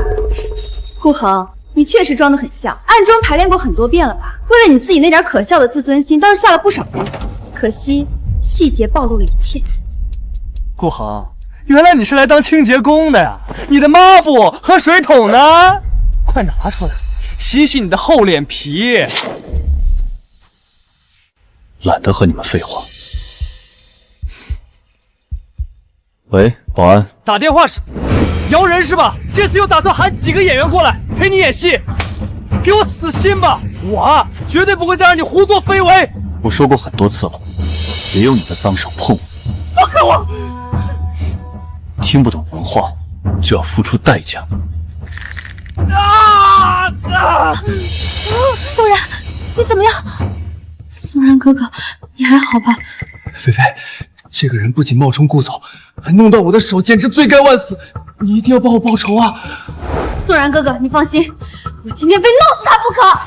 顾恒，你确实装得很像，暗中排练过很多遍了吧？为了你自己那点可笑的自尊心，倒是下了不少功夫。可惜细节暴露了一切。顾恒，原来你是来当清洁工的呀？你的抹布和水桶呢？快拿出来，洗洗你的厚脸皮。懒得和你们废话。喂，保安，打电话是摇人是吧？这次又打算喊几个演员过来陪你演戏，给我死心吧！我绝对不会再让你胡作非为。我说过很多次了，别用你的脏手碰我。放开我！听不懂人话，就要付出代价。宋然，你怎么样？宋然哥哥，你还好吧？菲菲，这个人不仅冒充顾总，还弄到我的手，简直罪该万死！你一定要帮我报仇啊！宋然哥哥，你放心，我今天非弄死他不可！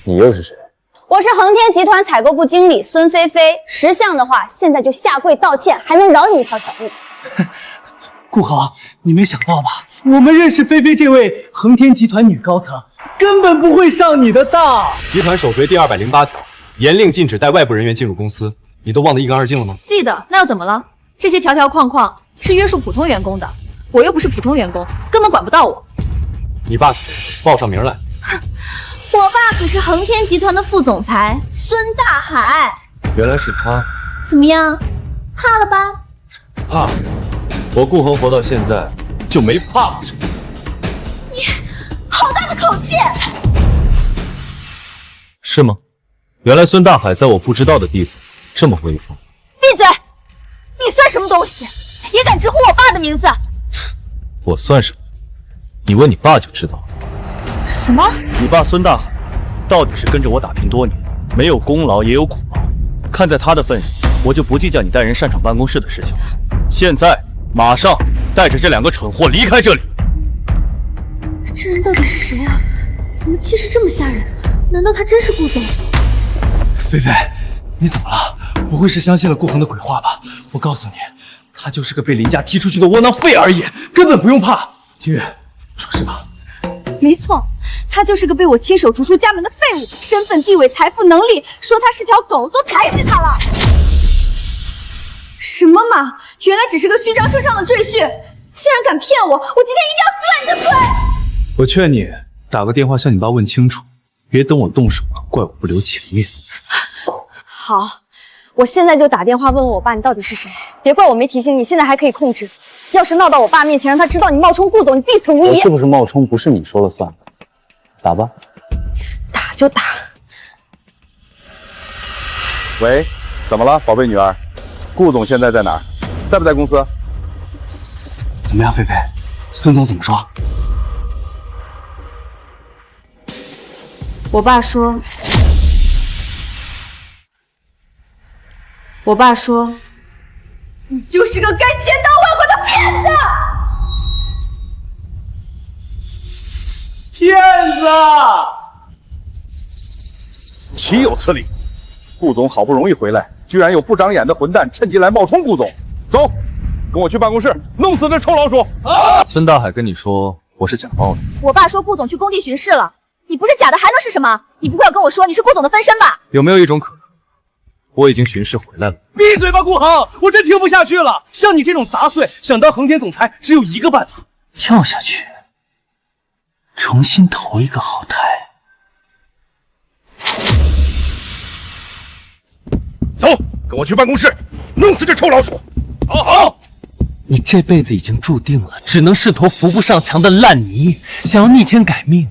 你又是谁？我是横天集团采购部经理孙菲菲，识相的话，现在就下跪道歉，还能饶你一条小命。顾恒，你没想到吧？我们认识菲菲这位横天集团女高层，根本不会上你的当。集团守则第208条，严令禁止带外部人员进入公司。你都忘得一干二净了吗？记得，那又怎么了？这些条条框框是约束普通员工的，我又不是普通员工，根本管不到我。你爸报上名来。我爸可是横天集团的副总裁孙大海。原来是他。怎么样，怕了吧？怕？我顾恒活到现在就没怕过谁。你好大的口气！是吗？原来孙大海在我不知道的地方这么威风。闭嘴！你算什么东西？也敢直呼我爸的名字？我算什么？你问你爸就知道了。什么？你爸孙大海到底是跟着我打拼多年，没有功劳也有苦劳。看在他的份上，我就不计较你带人擅闯办公室的事情了。现在马上带着这2个蠢货离开这里。这人到底是谁啊？怎么气势这么吓人？难道他真是顾总？菲菲，你怎么了？不会是相信了顾恒的鬼话吧？我告诉你，他就是个被林家踢出去的窝囊废而已，根本不用怕。清月，说是吧？没错，他就是个被我亲手逐出家门的废物，身份、地位、财富、能力，说他是条狗都抬举他了。什么嘛，原来只是个虚张声势的赘婿！既然敢骗我，我今天一定要撕烂你的嘴！我劝你打个电话向你爸问清楚，别等我动手了，怪我不留情面。好，我现在就打电话问问我爸你到底是谁，别怪我没提醒你，现在还可以控制。要是闹到我爸面前，让他知道你冒充顾总，你必死无疑。是不是冒充不是你说了算，打吧。打就打。喂，怎么了，宝贝女儿？顾总现在在哪儿？在不在公司？怎么样，菲菲？孙总怎么说？我爸说，你就是个该钱到外国的骗子！骗子！岂有此理！顾总好不容易回来，居然有不长眼的混蛋趁机来冒充顾总。走，跟我去办公室，弄死这臭老鼠！孙大海跟你说我是假冒的。我爸说顾总去工地巡视了，你不是假的还能是什么？你不会要跟我说你是顾总的分身吧？有没有一种可能，我已经巡视回来了？闭嘴吧，顾航！我真听不下去了。像你这种杂碎，想当恒天总裁，只有一个办法：跳下去，重新投一个好胎。走，跟我去办公室，弄死这臭老鼠！好。你这辈子已经注定了，只能是坨扶不上墙的烂泥。想要逆天改命，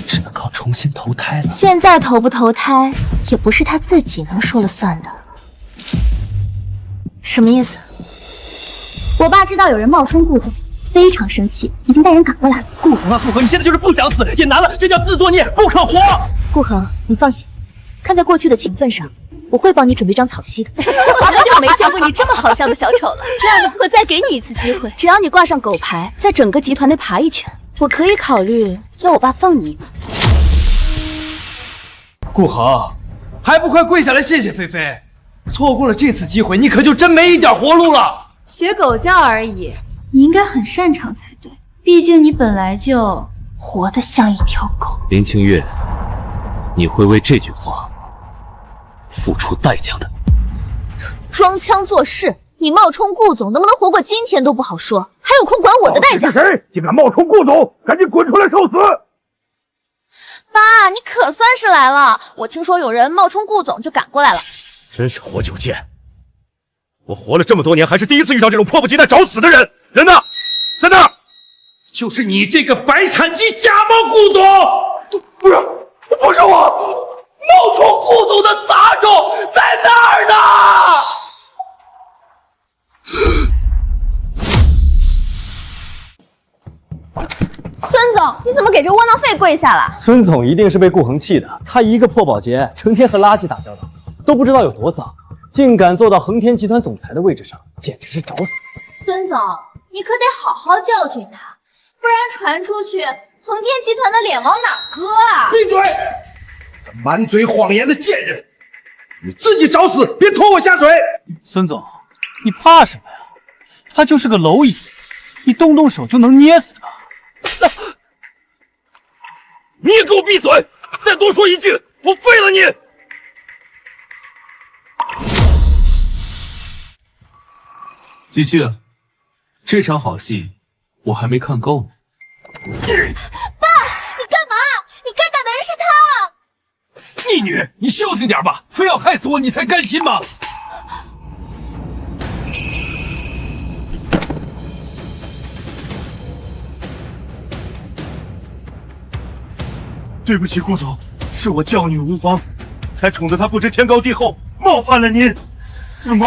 只能靠重新投胎了。现在投不投胎，也不是他自己能说了算的。什么意思？我爸知道有人冒充顾总，非常生气，已经带人赶过来了。顾恒啊，顾恒，你现在就是不想死也难了，这叫自作孽不可活。顾恒，你放心，看在过去的情分上，我会帮你准备张草席的。我很久没见过你这么好笑的小丑了，这样我再给你一次机会，只要你挂上狗牌，在整个集团内爬一圈，我可以考虑要我爸放你一马。顾恒，还不快跪下来谢谢菲菲！错过了这次机会，你可就真没一点活路了。学狗叫而已，你应该很擅长才对，毕竟你本来就活得像一条狗。林清月，你会为这句话付出代价的。装腔作势，你冒充顾总能不能活过今天都不好说，还有空管我的代价？你是谁？竟敢冒充顾总？赶紧滚出来受死！爸，你可算是来了！我听说有人冒充顾总就赶过来了。真是活久见！我活了这么多年，还是第一次遇到这种迫不及待找死的人。人呢？在那儿！就是你这个白产鸡假冒顾总！不是我！冒充顾总的杂种在那儿呢！孙总，你怎么给这窝囊废跪下了？孙总一定是被顾恒气的，他一个破保洁，成天和垃圾打交道，都不知道有多脏，竟敢坐到恒天集团总裁的位置上，简直是找死！孙总，你可得好好教训他，不然传出去，恒天集团的脸往哪搁啊？闭嘴！满嘴谎言的贱人，你自己找死，别拖我下水！孙总，你怕什么呀？他就是个蝼蚁，你动动手就能捏死他。你也给我闭嘴！再多说一句，我废了你！继续，这场好戏我还没看够呢。爸，你干嘛？你该打的人是他！逆女，你消停点吧！非要害死我，你才甘心吗？对不起，顾总，是我教女无方，才宠得她不知天高地厚，冒犯了您。什么？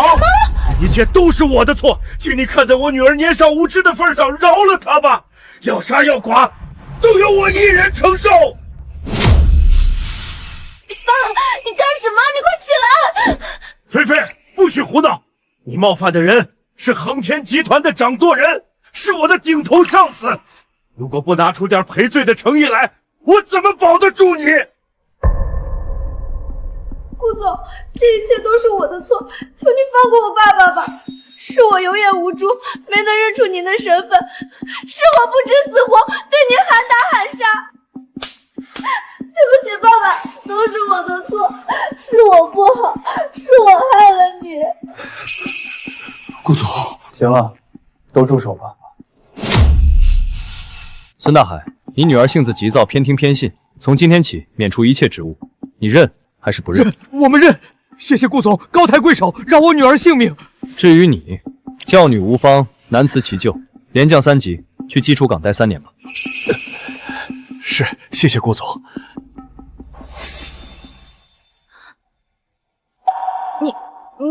一切都是我的错，请你看在我女儿年少无知的份上，饶了她吧。要杀要剐，都由我一人承受。爸，你干什么？你快起来！菲菲，不许胡闹！你冒犯的人是恒天集团的掌舵人，是我的顶头上司。如果不拿出点赔罪的诚意来，我怎么保得住你？顾总，这一切都是我的错，求你放过我爸爸吧！是我有眼无珠，没能认出您的身份，是我不知死活，对您喊打喊杀。对不起，爸爸，都是我的错，是我不好，是我害了你。顾行了，都住手吧。孙大海，你女儿性子急躁，偏听偏信，从今天起免除一切职务，你认还是不认？认，我们认。谢谢顾总高抬贵手，让我女儿性命。至于你，教女无方，难辞其咎，连降3级，去基础岗待3年吧。是，谢谢顾总。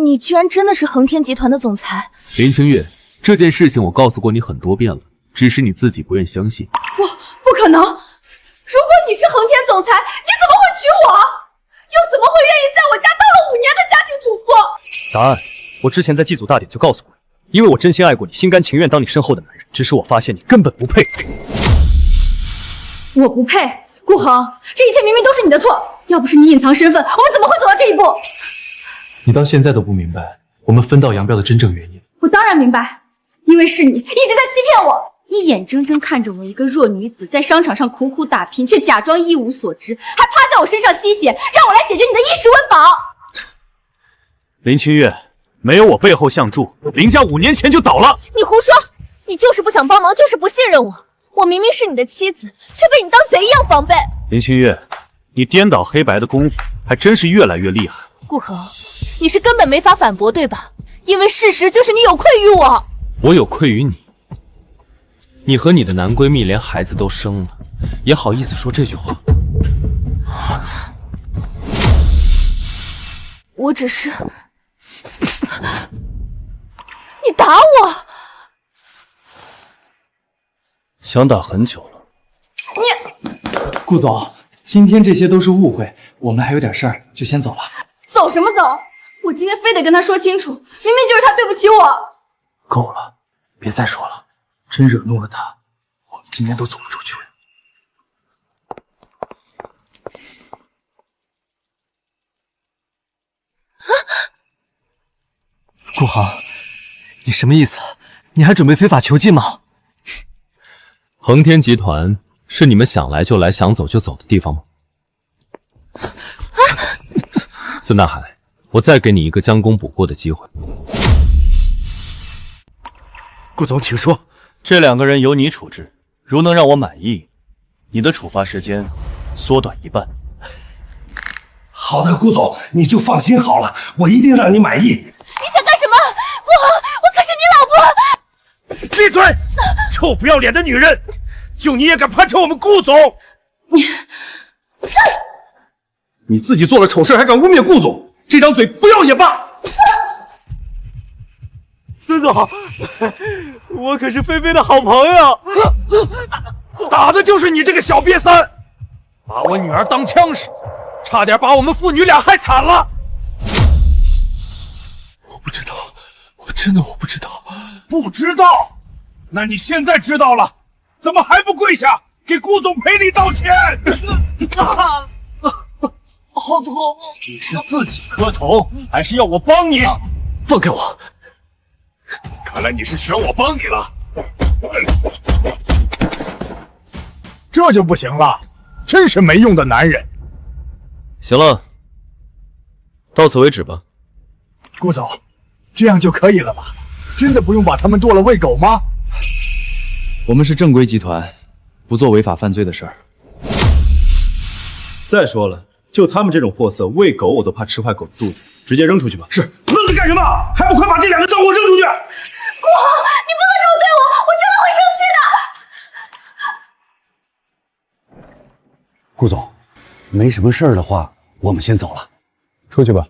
你居然真的是恒天集团的总裁？林清月，这件事情我告诉过你很多遍了，只是你自己不愿相信。不可能！如果你是恒天总裁，你怎么会娶我？又怎么会愿意在我家当了5年的家庭主妇？答案，我之前在祭祖大典就告诉过你，因为我真心爱过你，心甘情愿当你身后的男人。只是我发现你根本不配。我不配，顾恒，这一切明明都是你的错。要不是你隐藏身份，我们怎么会走到这一步？你到现在都不明白我们分道扬镳的真正原因。我当然明白，因为是你一直在欺骗我。你眼睁睁看着我一个弱女子在商场上苦苦打拼，却假装一无所知，还趴在我身上吸血，让我来解决你的衣食温饱。林清月，没有我背后相助，林家5年前就倒了。你胡说！你就是不想帮忙，就是不信任我。我明明是你的妻子，却被你当贼一样防备。林清月，你颠倒黑白的功夫还真是越来越厉害。顾恒，你是根本没法反驳，对吧？因为事实就是你有愧于我。我有愧于你。你和你的男闺蜜连孩子都生了，也好意思说这句话？我只是……你打我！想打很久了。顾总，今天这些都是误会，我们还有点事儿，就先走了。走什么走？我今天非得跟他说清楚，明明就是他对不起我。够了，别再说了，真惹怒了他，我们今天都走不出去。顾航，你什么意思？你还准备非法囚禁吗？恒天集团是你们想来就来、想走就走的地方吗？孙大海，我再给你一个将功补过的机会。顾总，请说。这2个人由你处置，如能让我满意，你的处罚时间缩短1半。好的，顾总，你就放心好了，我一定让你满意。你想干什么？顾恒，我可是你老婆！闭嘴！臭不要脸的女人，就你也敢攀扯我们顾总？你自己做了丑事，还敢污蔑顾总，这张嘴不要也罢。孙总，我可是菲菲的好朋友，打的就是你这个小瘪三，把我女儿当枪使，差点把我们父女俩害惨了。我不知道，我真的不知道。不知道？那你现在知道了，怎么还不跪下给顾总赔礼道歉？好痛！你是自己磕头，还是要我帮你？放开我！看来你是选我帮你了，这就不行了，真是没用的男人。行了，到此为止吧。顾总，这样就可以了吧？真的不用把他们剁了喂狗吗？我们是正规集团，不做违法犯罪的事儿。再说了，就他们这种货色，喂狗我都怕吃坏狗的肚子，直接扔出去吧。是，愣着干什么？还不快把这2个脏货扔出去！顾航，你不能这么对我，我真的会生气的。顾总，没什么事儿的话，我们先走了。出去吧。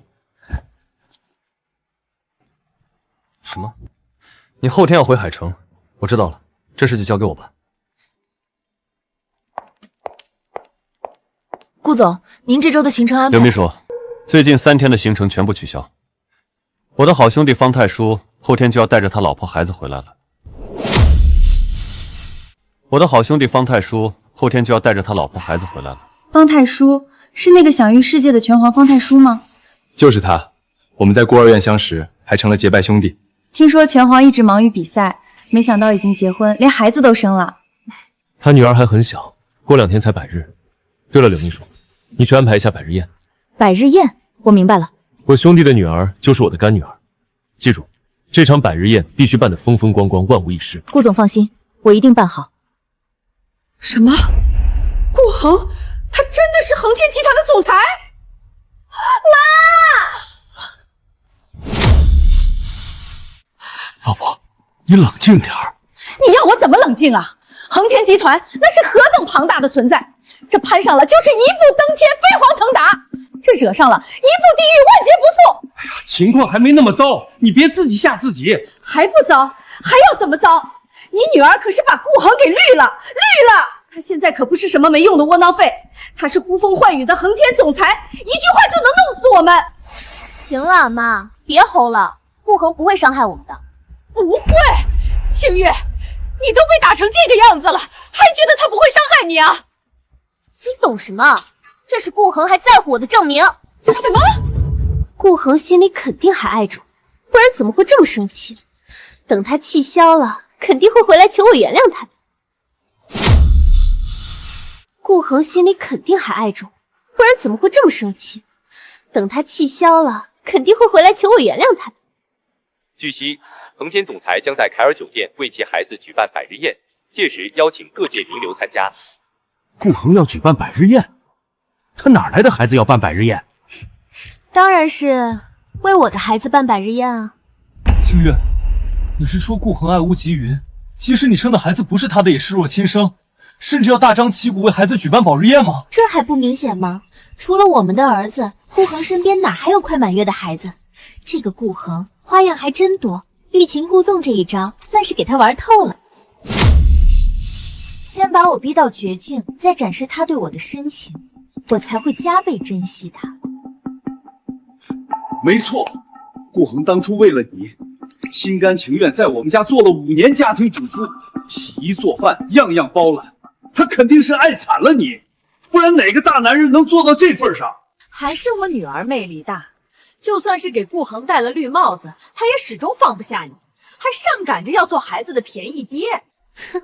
什么？你后天要回海城？我知道了，这事就交给我办。顾总，您这周的行程安排？刘秘书，最近3天的行程全部取消。我的好兄弟方太叔后天就要带着他老婆孩子回来了。方太叔是那个享誉世界的拳皇方太叔吗？就是他，我们在孤儿院相识，还成了结拜兄弟。听说拳皇一直忙于比赛，没想到已经结婚，连孩子都生了。他女儿还很小，过2天才100日。对了，柳秘书，你去安排一下百日宴。百日宴，我明白了。我兄弟的女儿就是我的干女儿，记住，这场百日宴必须办得风风光光，万无一失。顾总放心，我一定办好。什么？顾恒，他真的是恒天集团的总裁？老婆，你冷静点儿。你要我怎么冷静啊？恒天集团那是何等庞大的存在，这攀上了就是一步登天，飞黄腾达；这惹上了一步地狱，万劫不复。哎呀，情况还没那么糟，你别自己吓自己。还不糟？还要怎么糟？你女儿可是把顾恒给绿了！他现在可不是什么没用的窝囊废，他是呼风唤雨的恒天总裁，一句话就能弄死我们。行了，妈，别吼了，顾恒不会伤害我们的。不会，清月，你都被打成这个样子了，还觉得他不会伤害你啊？你懂什么？这是顾恒还在乎我的证明。什么？顾恒心里肯定还爱着我，不然怎么会这么生气？等他气消了，肯定会回来求我原谅他的。顾恒心里肯定还爱着我，不然怎么会这么生气？等他气消了，肯定会回来求我原谅他的。据悉，恒天总裁将在凯尔酒店为其孩子举办百日宴，届时邀请各界名流参加。顾恒要举办百日宴，他哪来的孩子要办百日宴？当然是为我的孩子办百日宴啊！清月，你是说顾恒爱屋及云，即使你生的孩子不是他的，也视若亲生，甚至要大张旗鼓为孩子举办百日宴吗？这还不明显吗？除了我们的儿子，顾恒身边哪还有快满月的孩子？这个顾恒花样还真多，欲擒故纵这一招算是给他玩透了。先把我逼到绝境，再展示他对我的深情，我才会加倍珍惜他。没错，顾恒当初为了你，心甘情愿在我们家做了5年家庭主妇，洗衣做饭样样包揽。他肯定是爱惨了你，不然哪个大男人能做到这份上？还是我女儿魅力大，就算是给顾恒戴了绿帽子，他也始终放不下你，还上赶着要做孩子的便宜爹。哼，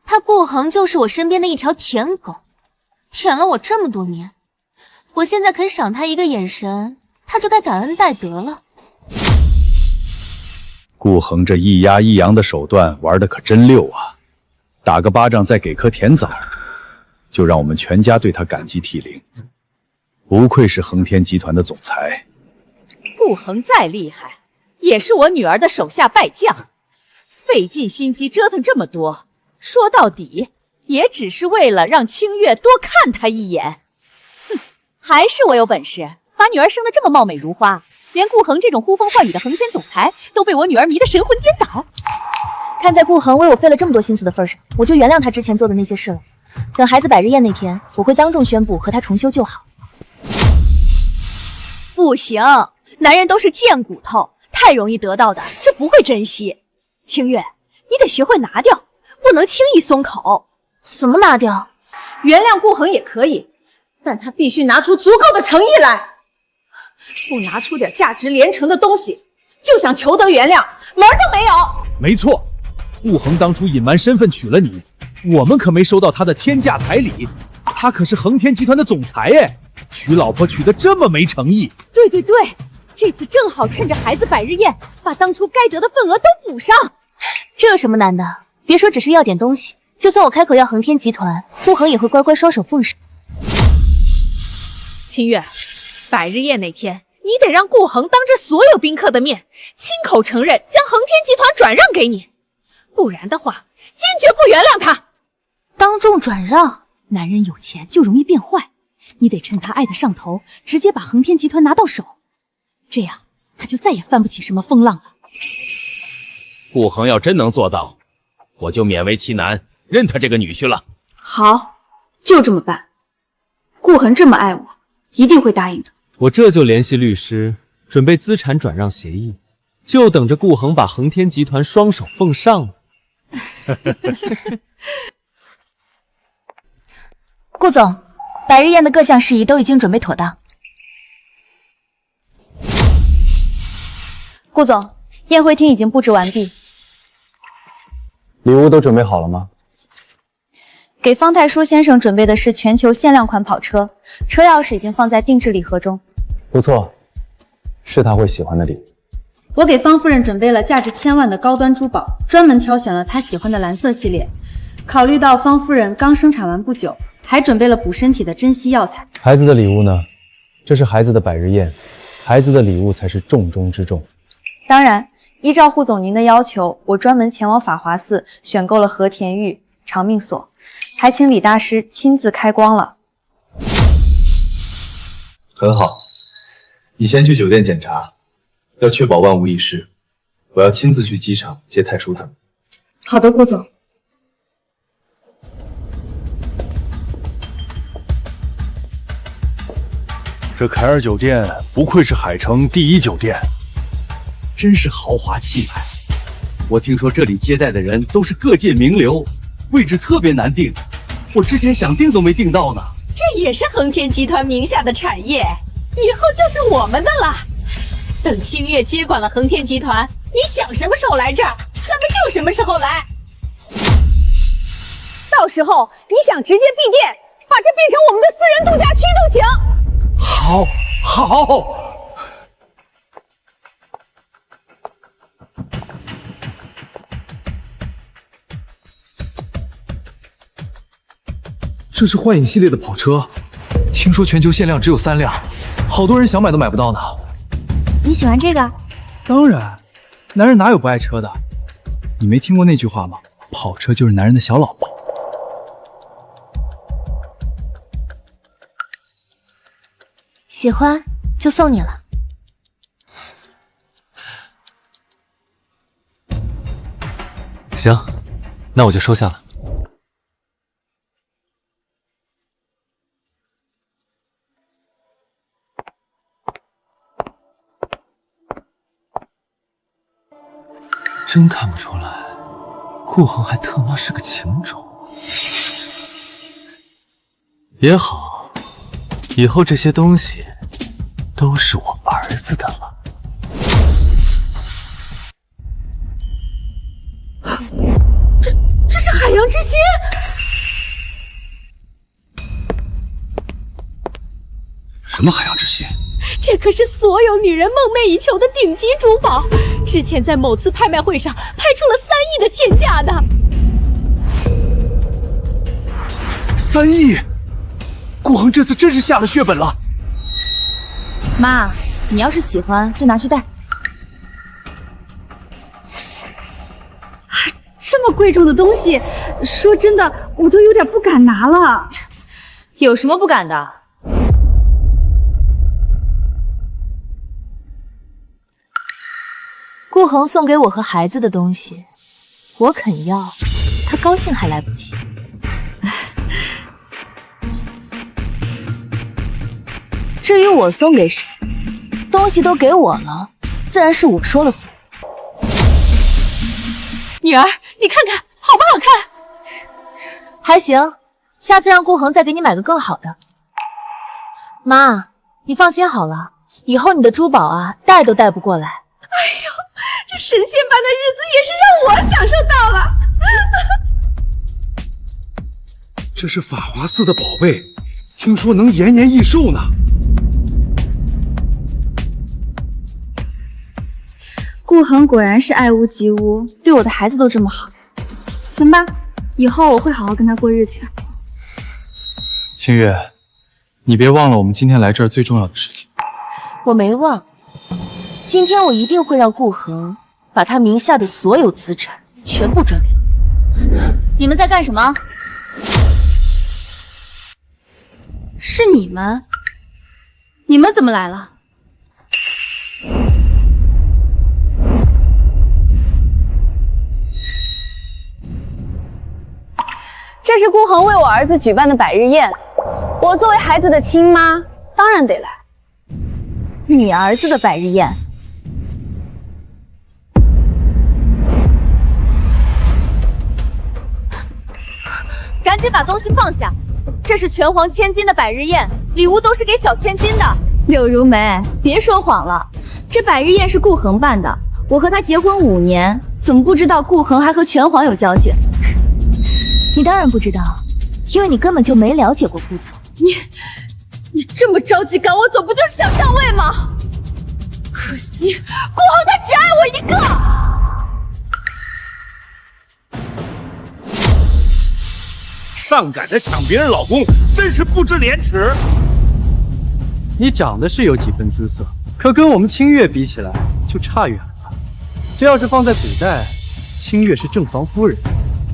他顾恒就是我身边的一条舔狗，舔了我这么多年，我现在肯赏他一个眼神，他就该感恩戴德了。顾恒这一压一扬的手段玩得可真溜啊！打个巴掌再给颗甜枣，就让我们全家对他感激涕零。不愧是恒天集团的总裁。顾恒再厉害，也是我女儿的手下败将，费尽心机折腾这么多，说到底也只是为了让清月多看他一眼。哼，还是我有本事，把女儿生得这么貌美如花，连顾恒这种呼风唤雨的恒天总裁都被我女儿迷得神魂颠倒。看在顾恒为我费了这么多心思的份上，我就原谅他之前做的那些事了。等孩子百日宴那天，我会当众宣布和他重修旧好。不行，男人都是贱骨头，太容易得到的就不会珍惜。清月，你得学会拿掉，不能轻易松口。怎么拿掉？原谅顾恒也可以，但他必须拿出足够的诚意来。不拿出点价值连城的东西，就想求得原谅，门都没有。没错，顾恒当初隐瞒身份娶了你，我们可没收到他的天价彩礼。他可是恒天集团的总裁哎，娶老婆娶得这么没诚意。对对对，这次正好趁着孩子百日宴，把当初该得的份额都补上。这有什么难的？别说只是要点东西，就算我开口要恒天集团，顾恒也会乖乖双手奉上。清月，百日宴那天，你得让顾恒当着所有宾客的面，亲口承认将恒天集团转让给你，不然的话，坚决不原谅他。当众转让？男人有钱就容易变坏，你得趁他爱得上头，直接把恒天集团拿到手，这样他就再也翻不起什么风浪了。顾恒要真能做到，我就勉为其难认他这个女婿了。好，就这么办。顾恒这么爱我，一定会答应的。我这就联系律师，准备资产转让协议，就等着顾恒把恒天集团双手奉上了。顾总，百日宴的各项事宜都已经准备妥当。顾总，宴会厅已经布置完毕。礼物都准备好了吗？给方太书先生准备的是全球限量款跑车，车钥匙已经放在定制礼盒中。不错，是他会喜欢的礼物。我给方夫人准备了价值1000万的高端珠宝，专门挑选了她喜欢的蓝色系列。考虑到方夫人刚生产完不久，还准备了补身体的珍稀药材。孩子的礼物呢？这是孩子的百日宴，孩子的礼物才是重中之重。当然，依照护总您的要求，我专门前往法华寺选购了和田玉、长命锁，还请李大师亲自开光了。很好，你先去酒店检查，要确保万无一失。我要亲自去机场接太叔他们。好的，顾总。这凯尔酒店不愧是海城第一酒店，真是豪华气派。我听说这里接待的人都是各界名流，位置特别难订，我之前想订都没订到呢。这也是恒天集团名下的产业，以后就是我们的了。等清月接管了恒天集团，你想什么时候来这儿，咱们就什么时候来。到时候你想直接闭店，把这变成我们的私人度假区都行。好，好。这是幻影系列的跑车，听说全球限量只有3辆，好多人想买都买不到呢。你喜欢这个？当然，男人哪有不爱车的？你没听过那句话吗？跑车就是男人的小老婆。喜欢就送你了。行，那我就收下了。真看不出来，顾恒还特妈是个情种。也好，以后这些东西都是我儿子的了。这是海洋之心。什么海洋之心？这可是所有女人梦寐以求的顶级珠宝，之前在某次拍卖会上拍出了3亿的天价的。3亿！顾恒这次真是下了血本了。妈，你要是喜欢就拿去戴。这么贵重的东西，说真的，我都有点不敢拿了。有什么不敢的？顾恒送给我和孩子的东西，我肯要，他高兴还来不及。至于我送给谁，东西都给我了，自然是我说了算。女儿，你看看好不好看？还行，下次让顾恒再给你买个更好的。妈，你放心好了，以后你的珠宝啊，带都带不过来。哎呦，这神仙般的日子也是让我享受到了。这是法华寺的宝贝，听说能延年益寿呢。顾恒果然是爱屋及乌，对我的孩子都这么好。行吧，以后我会好好跟他过日子的。清月，你别忘了我们今天来这儿最重要的事情。我没忘，今天我一定会让顾恒把他名下的所有资产全部转给你。你们在干什么？是你们？你们怎么来了？这是顾恒为我儿子举办的百日宴，我作为孩子的亲妈，当然得来。你儿子的百日宴？赶紧把东西放下！这是拳皇千金的百日宴，礼物都是给小千金的。柳如梅，别说谎了，这百日宴是顾恒办的，我和他结婚5年，怎么不知道顾恒还和拳皇有交情？你当然不知道，因为你根本就没了解过顾总。你这么着急赶我走，不就是想上位吗？可惜顾恒他只爱我一个。上赶着抢别人老公，真是不知廉耻。你长得是有几分姿色，可跟我们清月比起来就差远了。这要是放在古代，清月是正房夫人，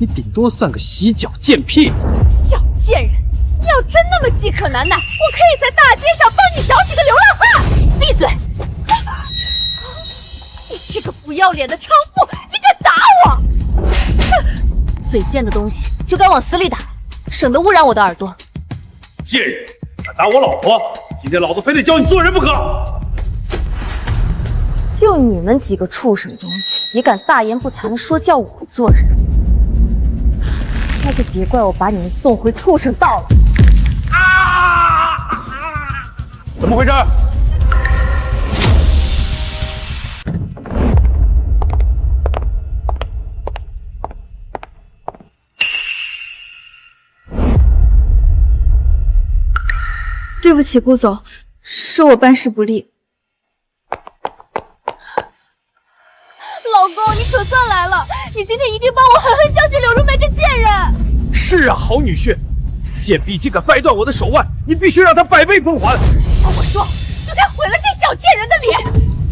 你顶多算个洗脚贱婢。小贱人，你要真那么饥渴难耐，我可以在大街上帮你找几个流浪汉。闭嘴！你这个不要脸的娼妇，你敢打我！嘴贱的东西就该往死里打，省得污染我的耳朵。贱人，敢打我老婆，今天老子非得教你做人不可！就你们几个畜生东西，也敢大言不惭地说叫我做人，那就别怪我把你们送回畜生道了。怎么回事？对不起，顾总，是我办事不力。老公，你可算来了！你今天一定帮我狠狠教训柳如梅这贱人。是啊，好女婿，贱婢竟敢掰断我的手腕，你必须让她百倍奉还。我说，就该毁了这小贱人的脸，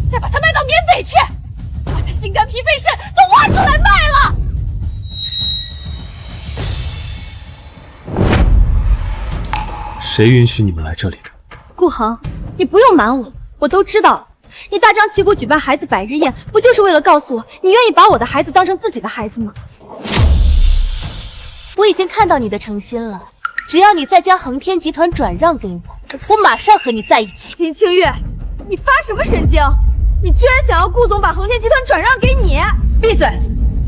再把她卖到缅北去，把她心肝脾肺肾都挖出来卖了。谁允许你们来这里的？顾恒，你不用瞒我，我都知道。你大张旗鼓举办孩子百日宴，不就是为了告诉我，你愿意把我的孩子当成自己的孩子吗？我已经看到你的诚心了，只要你再将恒天集团转让给我，我马上和你在一起。林清月，你发什么神经？你居然想要顾总把恒天集团转让给你？闭嘴！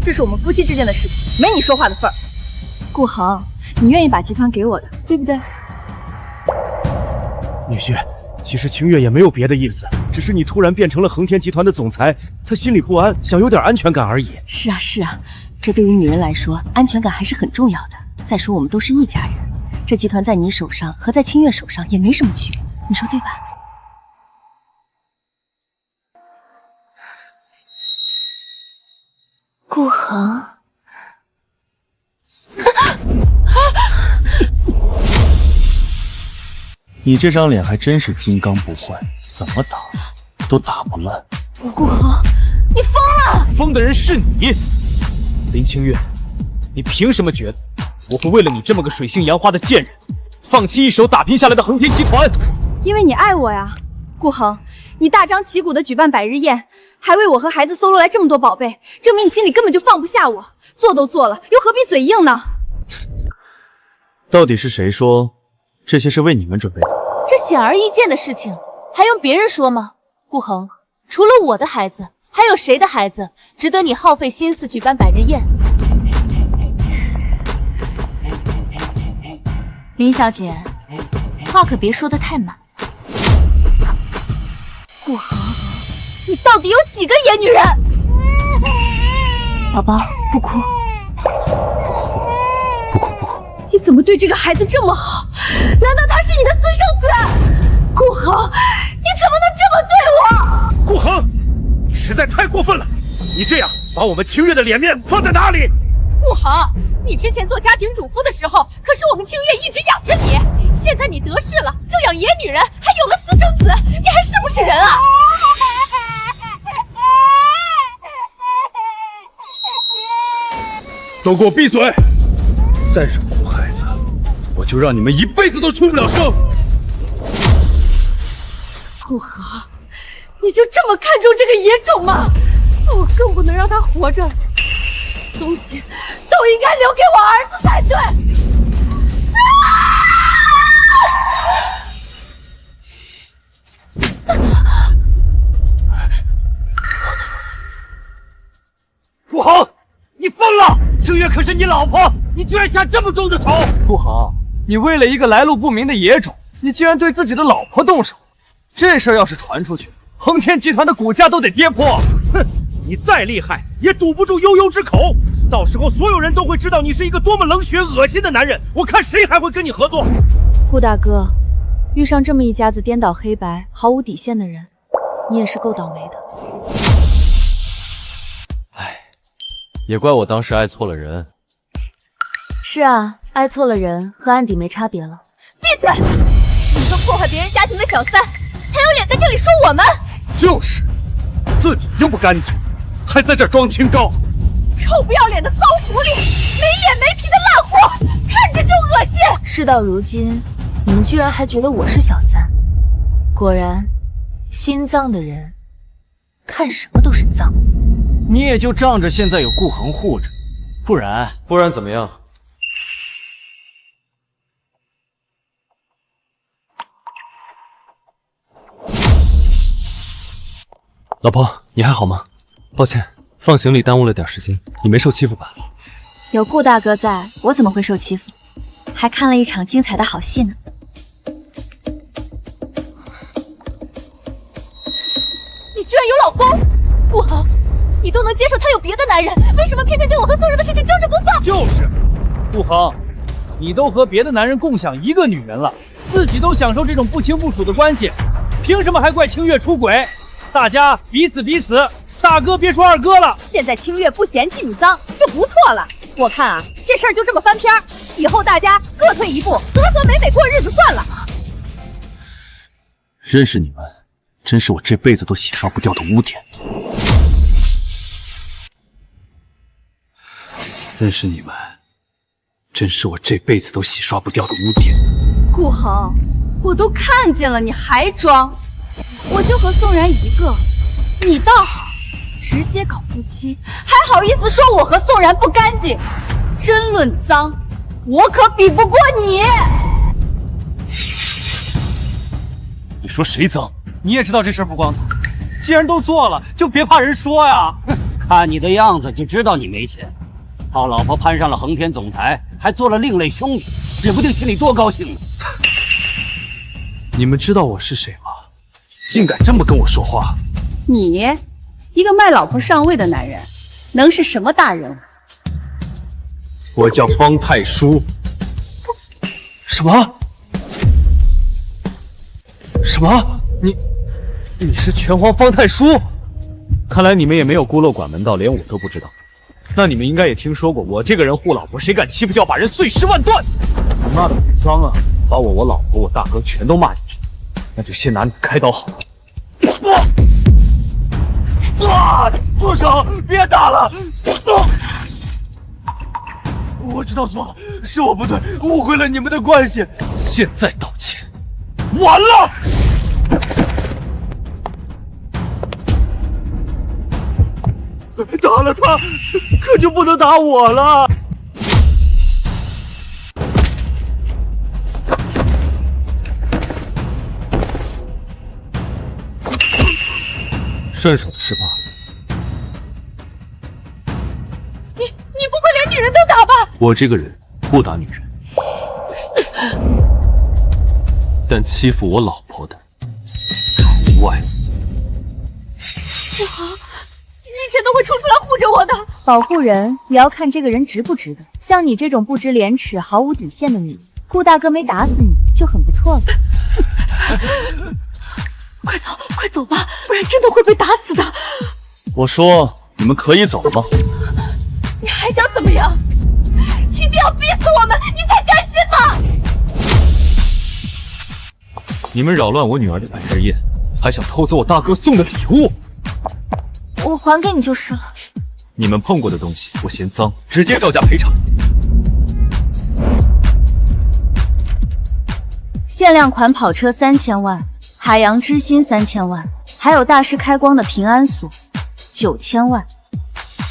这是我们夫妻之间的事情，没你说话的份儿。顾恒，你愿意把集团给我的，对不对？女婿，其实清月也没有别的意思，只是你突然变成了恒天集团的总裁，她心里不安，想有点安全感而已。是啊是啊，这对于女人来说，安全感还是很重要的。再说我们都是一家人，这集团在你手上和在清月手上也没什么区别，你说对吧？顾恒。你这张脸还真是金刚不坏，怎么打都打不烂。顾恒，你疯了！疯的人是你，林清月，你凭什么觉得我会为了你这么个水性杨花的贱人，放弃一手打拼下来的恒天集团？因为你爱我呀，顾恒，你大张旗鼓的举办百日宴，还为我和孩子搜罗来这么多宝贝，证明你心里根本就放不下我。做都做了，又何必嘴硬呢？到底是谁说这些是为你们准备的？这显而易见的事情，还用别人说吗？顾恒，除了我的孩子，还有谁的孩子值得你耗费心思举办百日宴？林小姐，话可别说得太满。顾恒，你到底有几个野女人？宝宝，不哭。你怎么对这个孩子这么好？难道他是你的私生子？顾恒，你怎么能这么对我？顾恒，你实在太过分了！你这样把我们清月的脸面放在哪里？顾恒，你之前做家庭主妇的时候，可是我们清月一直养着你。现在你得势了，就养野女人，还有了私生子，你还是不是人啊？都给我闭嘴！再惹祸孩子，我就让你们一辈子都出不了声。顾恒，你就这么看重这个野种吗？我更不能让他活着，东西都应该留给我儿子才对。顾恒，你疯了！清月可是你老婆，你居然下这么重的手！顾恒，你为了一个来路不明的野种，你竟然对自己的老婆动手，这事儿要是传出去，恒天集团的股价都得跌破。哼，你再厉害也堵不住悠悠之口，到时候所有人都会知道你是一个多么冷血恶心的男人，我看谁还会跟你合作。顾大哥，遇上这么一家子颠倒黑白、毫无底线的人，你也是够倒霉的。也怪我当时爱错了人。是啊，爱错了人和案底没差别了。闭嘴！你个破坏别人家庭的小三，还有脸在这里说我们？就是，自己就不干净，还在这装清高。臭不要脸的骚狐狸，没眼没皮的烂货，看着就恶心。事到如今，你们居然还觉得我是小三，果然，心脏的人看什么都是脏。你也就仗着现在有顾恒护着，不然怎么样？老婆，你还好吗？抱歉，放行李耽误了点时间。你没受欺负吧？有顾大哥在，我怎么会受欺负？还看了一场精彩的好戏呢。你居然有老公，顾恒，你都能接受他有别的男人，为什么偏偏对我和宋然的事情揪着不放？就是，顾恒，你都和别的男人共享一个女人了，自己都享受这种不清不楚的关系，凭什么还怪清月出轨？大家彼此，大哥别说二哥了。现在清月不嫌弃你脏就不错了。我看啊，这事儿就这么翻篇，以后大家各退一步，和和美美过日子算了。认识你们，真是我这辈子都洗刷不掉的污点。认识你们，真是我这辈子都洗刷不掉的污点。顾恒，我都看见了，你还装？我就和宋然一个，你倒好，直接搞夫妻，还好意思说我和宋然不干净？真论脏，我可比不过你。你说谁脏？你也知道这事儿不光彩，既然都做了，就别怕人说呀。看你的样子就知道你没钱，好老婆攀上了恒天总裁，还做了另类兄弟，指不定心里多高兴呢。你们知道我是谁吗？竟敢这么跟我说话！你一个卖老婆上位的男人，能是什么大人物？我叫方太叔。什么？什么？你是拳皇方太叔？看来你们也没有孤陋寡闻到连我都不知道。那你们应该也听说过，我这个人护老婆，谁敢欺负就要把人碎尸万段。你骂的很脏啊，把我老婆、我大哥全都骂进去，那就先拿你开刀好了。住手！别打了！我知道错了，是我不对，误会了你们的关系。现在道歉，完了！打了他，可就不能打我了。顺手的是吧？你不会连女人都打吧？我这个人不打女人，但欺负我老婆的除外。顾恒，你以前都会冲出来护着我的。保护人也要看这个人值不值得。像你这种不知廉耻、毫无底线的女人，顾大哥没打死你就很不错了。快走吧，不然真的会被打死的。我说你们可以走吗？你还想怎么样？一定要逼死我们，你才甘心吗？你们扰乱我女儿的百日宴，还想偷走我大哥送的礼物？我还给你就是了。你们碰过的东西，我嫌脏，直接照价赔偿。限量款跑车3000万，海洋之心3000万，还有大师开光的平安锁9000万，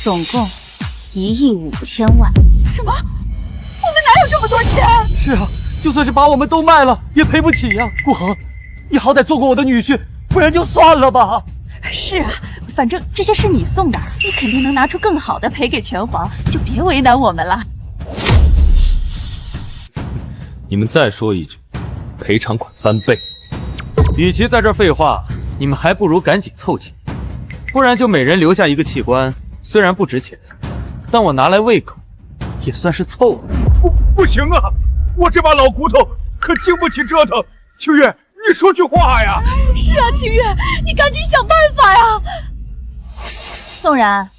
总共1亿5千万。什么？我们哪有这么多钱？是啊，就算是把我们都卖了，也赔不起呀。顾恒，你好歹做过我的女婿，不然就算了吧。是啊，反正这些是你送的，你肯定能拿出更好的赔给拳皇，就别为难我们了。你们再说一句，赔偿款翻倍。与其在这废话，你们还不如赶紧凑齐，不然就每人留下一个器官，虽然不值钱，但我拿来喂狗，也算是凑合。不行啊，我这把老骨头可经不起折腾。秋月，你说句话呀！是事啊，清月，你赶紧想办法呀！宋然，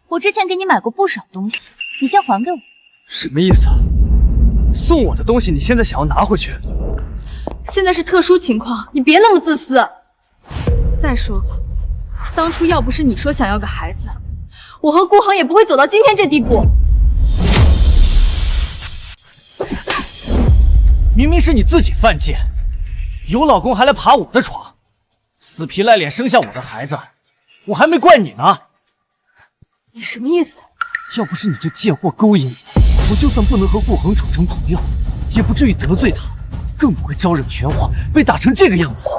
我之前给你买过不少东西，你先还给我。什么意思啊？送我的东西，你现在想要拿回去？现在是特殊情况，你别那么自私。再说了，当初要不是你说想要个孩子，我和顾恒也不会走到今天这地步。明明是你自己犯贱，有老公还来爬我的床，死皮赖脸生下我的孩子，我还没怪你呢。你什么意思？要不是你这贱货勾引我就算不能和顾恒处成朋友，也不至于得罪他，更不会招惹全化，被打成这个样子。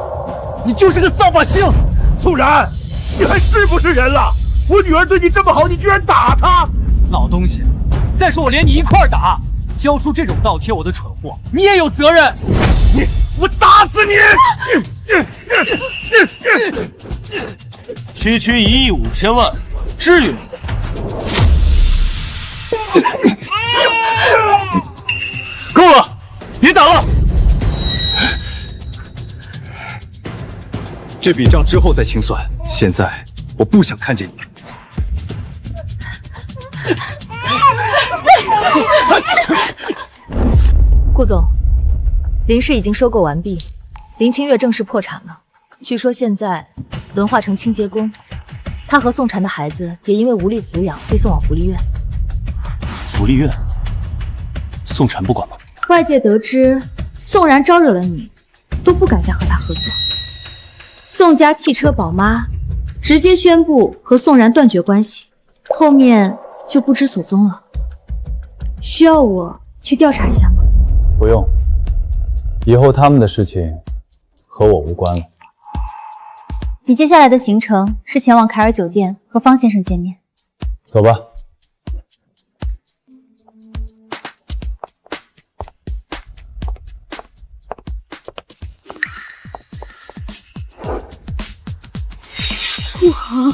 你就是个扫把星！宋然，你还是不是人了？我女儿对你这么好，你居然打她！老东西，再说我连你一块儿打，教出这种倒贴我的蠢货，你也有责任。我打死你！区区1亿5千万，至于吗？够了，别打了。这笔账之后再清算，现在我不想看见你。顾总，林氏已经收购完毕，林清月正式破产了，据说现在沦化成清洁工，她和宋婵的孩子也因为无力抚养被送往福利院。福利院，宋婵不管吗？外界得知宋然招惹了你，都不敢再和他合作。宋家汽车宝妈直接宣布和宋然断绝关系，后面就不知所踪了。需要我去调查一下吗？不用，以后他们的事情和我无关了。你接下来的行程是前往凯尔酒店和方先生见面。走吧。顾恒。